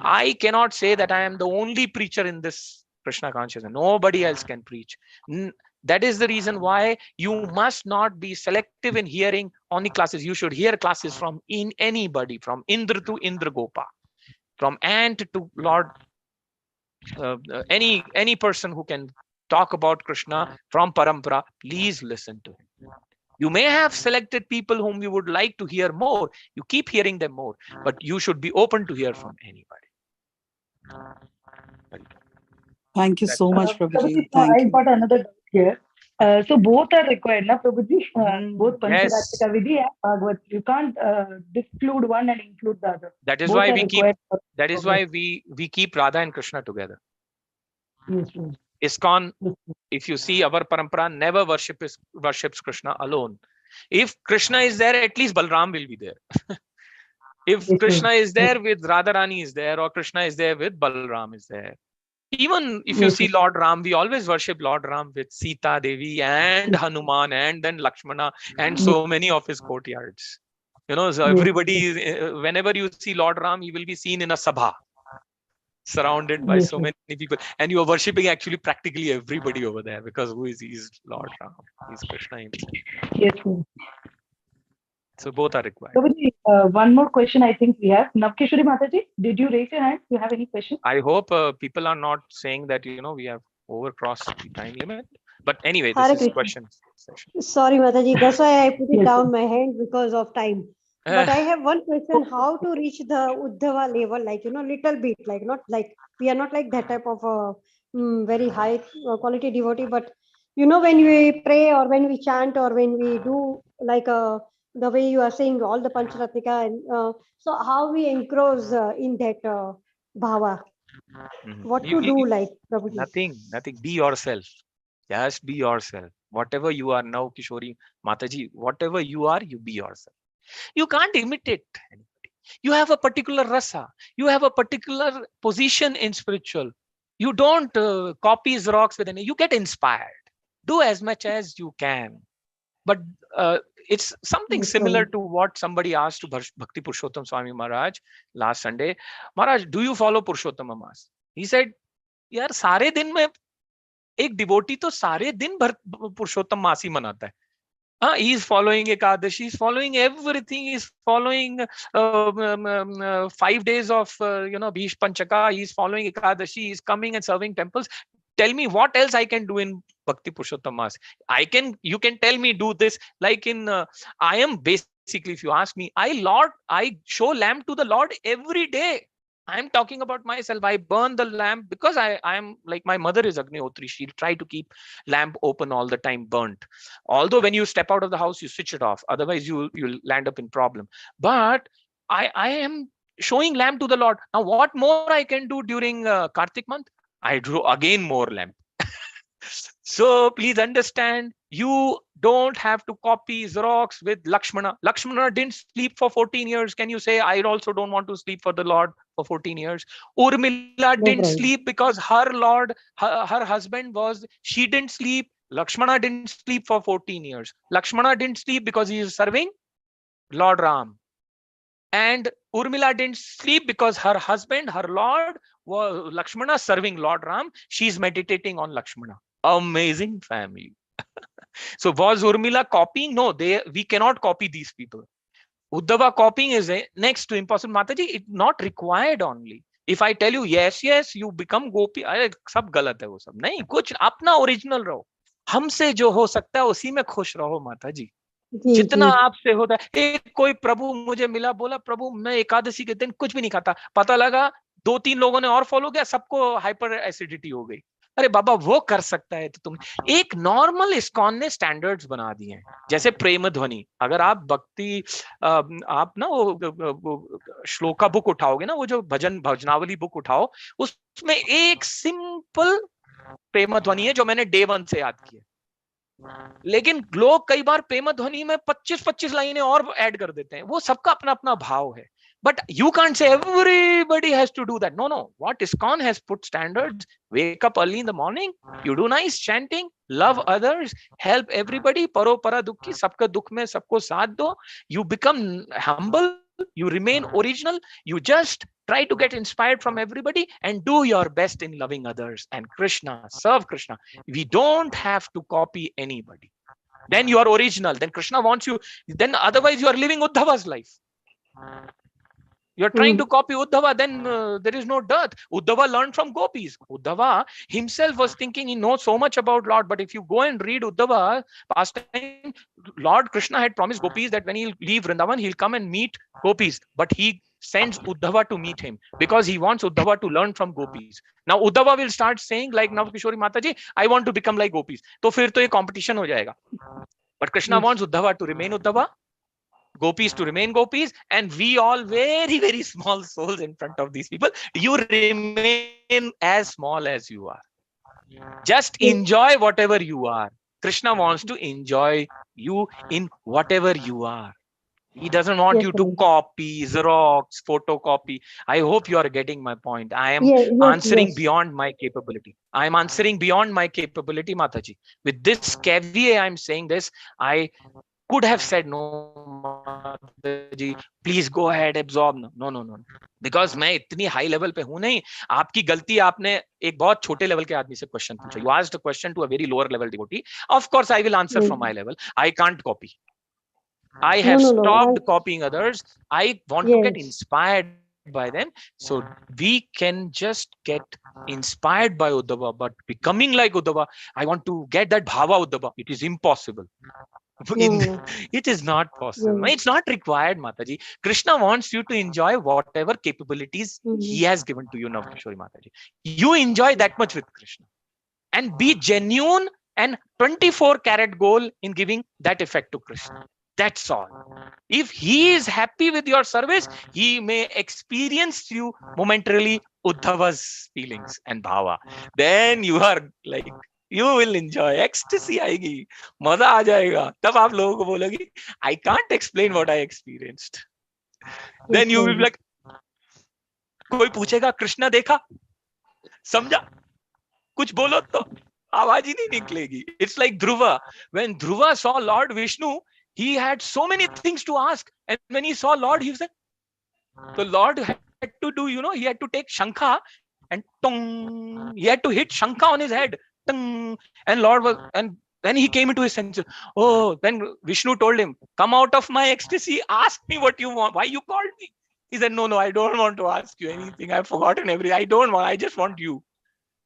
I cannot say that I am the only preacher in this Krishna consciousness. Nobody else can preach. That is the reason why you must not be selective in hearing only classes. You should hear classes from anybody, from Indra to Indra Gopa, from ant to Lord, any person who can talk about Krishna from Parampara. Please listen to him. You may have selected people whom you would like to hear more. You keep hearing them more, but you should be open to hear from anybody. Thank you so much, Prabhuji. I got another doubt here. So both are required, na Prabhuji? Both Pancharatrika Vidhi and Bhagavad. You can't exclude one and include the other. That is both why we keep. That is why we keep Radha and Krishna together. Yes, yes. ISKCON, if you see our parampara, never worships Krishna alone. If Krishna is there, at least Balram will be there. If Krishna is there with Radharani is there, or Krishna is there with Balram is there. Even if you see Lord Ram, we always worship Lord Ram with Sita Devi and Hanuman and then Lakshmana and so many of his courtyards. You know, so everybody, whenever you see Lord Ram, he will be seen in a sabha, surrounded by so many people, and you are worshipping actually practically everybody over there, because who is he? Is Lord Ram, he's Krishna himself. Yes, sir. So both are required. Prabhuji, one more question I think we have. Navkeshwari Mataji, did you raise your hand? Do you have any question? I hope people are not saying that, you know, we have overcrossed the time limit. But anyway, this Hare is Krishna. question session. Sorry, Mataji, that's why I put it down my hand because of time. But I have one question: how to reach the Uddhava level? Like, you know, little bit, like not like we are not like that type of very high quality devotee, but you know, when we pray or when we chant or when we do like the way you are saying all the Pancharatnika, and so how we engross in that bhava? What to do, like Prabhuji? Nothing. Be yourself. Just be yourself. Whatever you are now, Kishori, Mataji, whatever you are, you be yourself. You can't imitate anybody. You have a particular rasa. You have a particular position in spiritual. You don't copy rocks with any. You get inspired. Do as much as you can. But it's something similar to what somebody asked to Bhakti Purushottam Swami Maharaj last Sunday. Maharaj, do you follow Purushottam Mass? He said, यार सारे दिन में एक devotee तो सारे दिन भर पुरुषोत्तम मास ही मनाता है. He is following Ekadashi, he is following everything, he is following 5 days of Bhish Panchaka, he is following Ekadashi, he is coming and serving temples. Tell me what else I can do in Bhakti Purushottam Mas. You can tell me do this, like in I am basically, if you ask me, I show lamp to the Lord every day. I'm talking about myself. I burn the lamp because I am like my mother is Agnihotri. She'll try to keep lamp open all the time, burnt. Although when you step out of the house, you switch it off. Otherwise, you'll land up in problem. But I am showing lamp to the Lord. Now, what more I can do during Kartik month? I drew again more lamp. So please understand, you don't have to copy Xerox with Lakshmana. Lakshmana didn't sleep for 14 years. Can you say, I also don't want to sleep for the Lord for 14 years? Urmila didn't sleep because her Lord, her husband she didn't sleep. Lakshmana didn't sleep for 14 years. Lakshmana didn't sleep because he is serving Lord Ram. And Urmila didn't sleep because her husband, her Lord, was Lakshmana serving Lord Ram. She's meditating on Lakshmana. Amazing family. So was Urmila copying? No, we cannot copy these people. Uddhava copying is next to impossible. Mataji, it's not required only. If I tell you yes, you become gopi. सब गलत है वो सब. नहीं, कुछ अपना original रहो. हमसे जो हो सकता है उसी में खुश रहो माताजी. जितना आपसे होता है. एक कोई प्रभु मुझे मिला, बोला प्रभु मैं एकादशी के दिन कुछ भी नहीं खाता. पता लगा 2-3 लोगों ने और फॉलो किया, सबको हाइपर एसिडिटी हो गई. अरे बाबा वो कर सकता है तो तुम. एक नॉर्मल इस्कॉन ने स्टैंडर्ड्स बना दिए हैं. जैसे प्रेम ध्वनि, अगर आप भक्ति आप ना वो श्लोका बुक उठाओगे ना, वो जो भजनावली बुक उठाओ, उसमें एक सिंपल प्रेम ध्वनि है जो मैंने डे 1 से याद किया. लेकिन लोग कई बार प्रेम ध्वनि में 25-25 लाइनें और ऐड कर देते हैं. वो सबका अपना अपना भाव है. But you can't say everybody has to do that. No. What ISKCON has put standards: wake up early in the morning, you do nice chanting, love others, help everybody, paro para dukhi, sabka dukh mein sabko saath do. You become humble, you remain original, you just try to get inspired from everybody and do your best in loving others. And Krishna, serve Krishna. We don't have to copy anybody. Then you are original. Then Krishna wants you. Then otherwise you are living Uddhava's life. You're trying to copy Uddhava, then there is no dearth. Uddhava learned from gopis. Uddhava himself was thinking he knows so much about Lord, but if you go and read Uddhava, past time, Lord Krishna had promised gopis that when he'll leave Vrindavan, he'll come and meet gopis. But he sends Uddhava to meet him because he wants Uddhava to learn from gopis. Now Uddhava will start saying, like now Kishori Mataji, I want to become like gopis. तो फिर तो ये competition हो जाएगा. But Krishna wants Uddhava to remain Uddhava, gopis to remain gopis, and we all very, very small souls in front of these people. You remain as small as you are. Just enjoy whatever you are. Krishna wants to enjoy you in whatever you are. He doesn't want Yes, you to Prabhuji. copy, Xerox, photocopy. I hope you are getting my point. I am Yes, answering yes. beyond my capability. I am answering beyond my capability, Mataji. With this caveat, I am saying this. I could have said, no, Mataji, please go ahead, absorb. No. Because मैं इतनी high level पे हूं नहीं. आपकी गलती, आपने एक बहुत छोटे लेवल के आदमी से क्वेश्चन पूछा. You asked a question to a very lower level devotee. Of course, I will answer from my level. I can't copy. I have No. stopped copying others. I want to get Yes. inspired by them. So we can just get inspired by Uddhava, but becoming like Uddhava, I want to get that bhava Uddhava. It is impossible. No. It is not possible. Yes. It's not required, Mataji. Krishna wants you to enjoy whatever capabilities he has given to you now, Kishori Mataji. You enjoy that much with Krishna. And be genuine and 24-karat goal in giving that effect to Krishna. That's all. If he is happy with your service, he may experience you momentarily Uddhava's feelings and bhava. Then you are like, you will enjoy. Ecstasy आएगी, मजा आ जाएगा. तब आप लोगों को बोलोगे, I can't explain what I experienced. Then you will be like, कोई पूछेगा कृष्णा देखा, समझा, कुछ बोलो तो आवाज ही नहीं निकलेगी. It's like Dhruva. When Dhruva saw Lord Vishnu, he had so many things to ask, and when he saw Lord, he said, the Lord had to do, he had to take Shankha and tong. He had to hit Shankha on his head. Tong. And Lord was, and then he came into his senses. Oh, then Vishnu told him, come out of my ecstasy, ask me what you want. Why you called me? He said, no, I don't want to ask you anything. I've forgotten everything. I don't want, I just want you.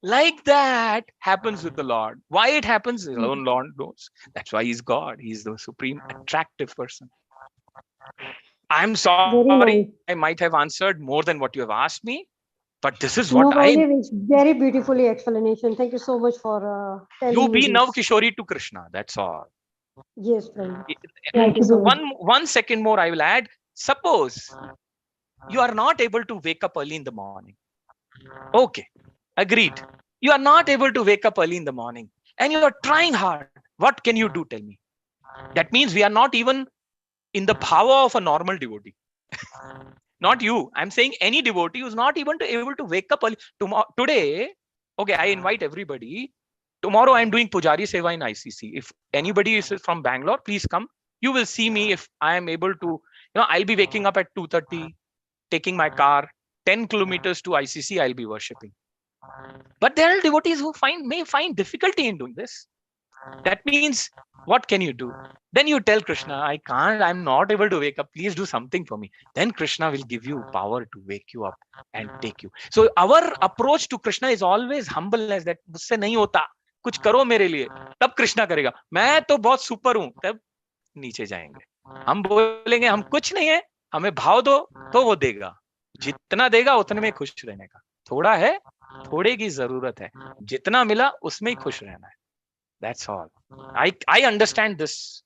Like that happens with the Lord. Why it happens, his own Lord knows. That's why he's God. He's the supreme attractive person. I'm sorry, I might have answered more than what you have asked me, but this is what No, Prabhuji, it's very beautifully explanation. Thank you so much for you telling be me Nav this. Kishori to Krishna. That's all. Yes, Prabhuji. Thank you so much. One second more I will add. Suppose you are not able to wake up early in the morning. Okay, agreed. You are not able to wake up early in the morning and you are trying hard. What can you do? Tell me. That means we are not even in the power of a normal devotee. Not you. I'm saying any devotee who's not even able to wake up early. Today, okay, I invite everybody. Tomorrow I'm doing Pujari Seva in ICC. If anybody is from Bangalore, please come. You will see me if I am able to, I'll be waking up at 2:30, taking my car, 10 kilometers to ICC, I'll be worshipping. But there are devotees who may find difficulty in doing this. That means, what can you do? Then you tell Krishna, I can't, I'm not able to wake up. Please do something for me. Then Krishna will give you power to wake you up and take you. So our approach to Krishna is always humbleness, that मुझसे नहीं होता, कुछ करो मेरे लिए, तब कृष्णा करेगा. मैं तो बहुत सुपर हूं, तब नीचे जाएंगे. हम बोलेंगे हम कुछ नहीं है, हमें भाव दो तो वो देगा. जितना देगा उतने में खुश रहने का. थोड़ा है, थोड़े की जरूरत है. जितना मिला उसमें ही खुश रहना है. That's all. I understand this.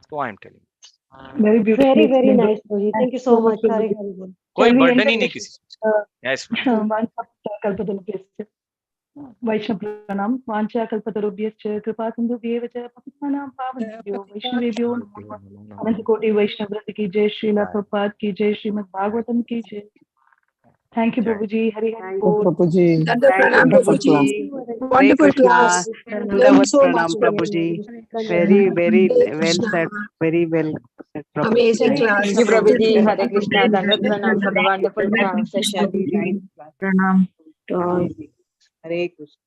So I'm telling you. Very beautifully Very explained. nice, Prabhuji. Thank you so much. Very, very good. कोई Shall we burden end he the नहीं किसी session? Yes. वैष्णव प्रणाम वाञ्छा कल्पतरुभ्यश्च कृपा सिन्धुभ्येव च पतितानां पावनेभ्यो वैष्णवेभ्यो नमो नमः. अनंत कोटि वैष्णव वृंद की जय. श्रील प्रभुपाद की जय. श्रीमद् भागवतम की जय. Thank you, Prabhuji. Hari Hari Bol. Prabhuji. Thank Thank you, Prabhuji. Hare Wonderful Krishna. class. Dandavat So Pranam, much. Prabhuji. Very, very well said. Very well said, Prabhuji. Amazing Thank class. Thank you, Prabhuji. Hare Krishna. Dandavat Pranam for the wonderful session. Pranam to all. Hare Krishna.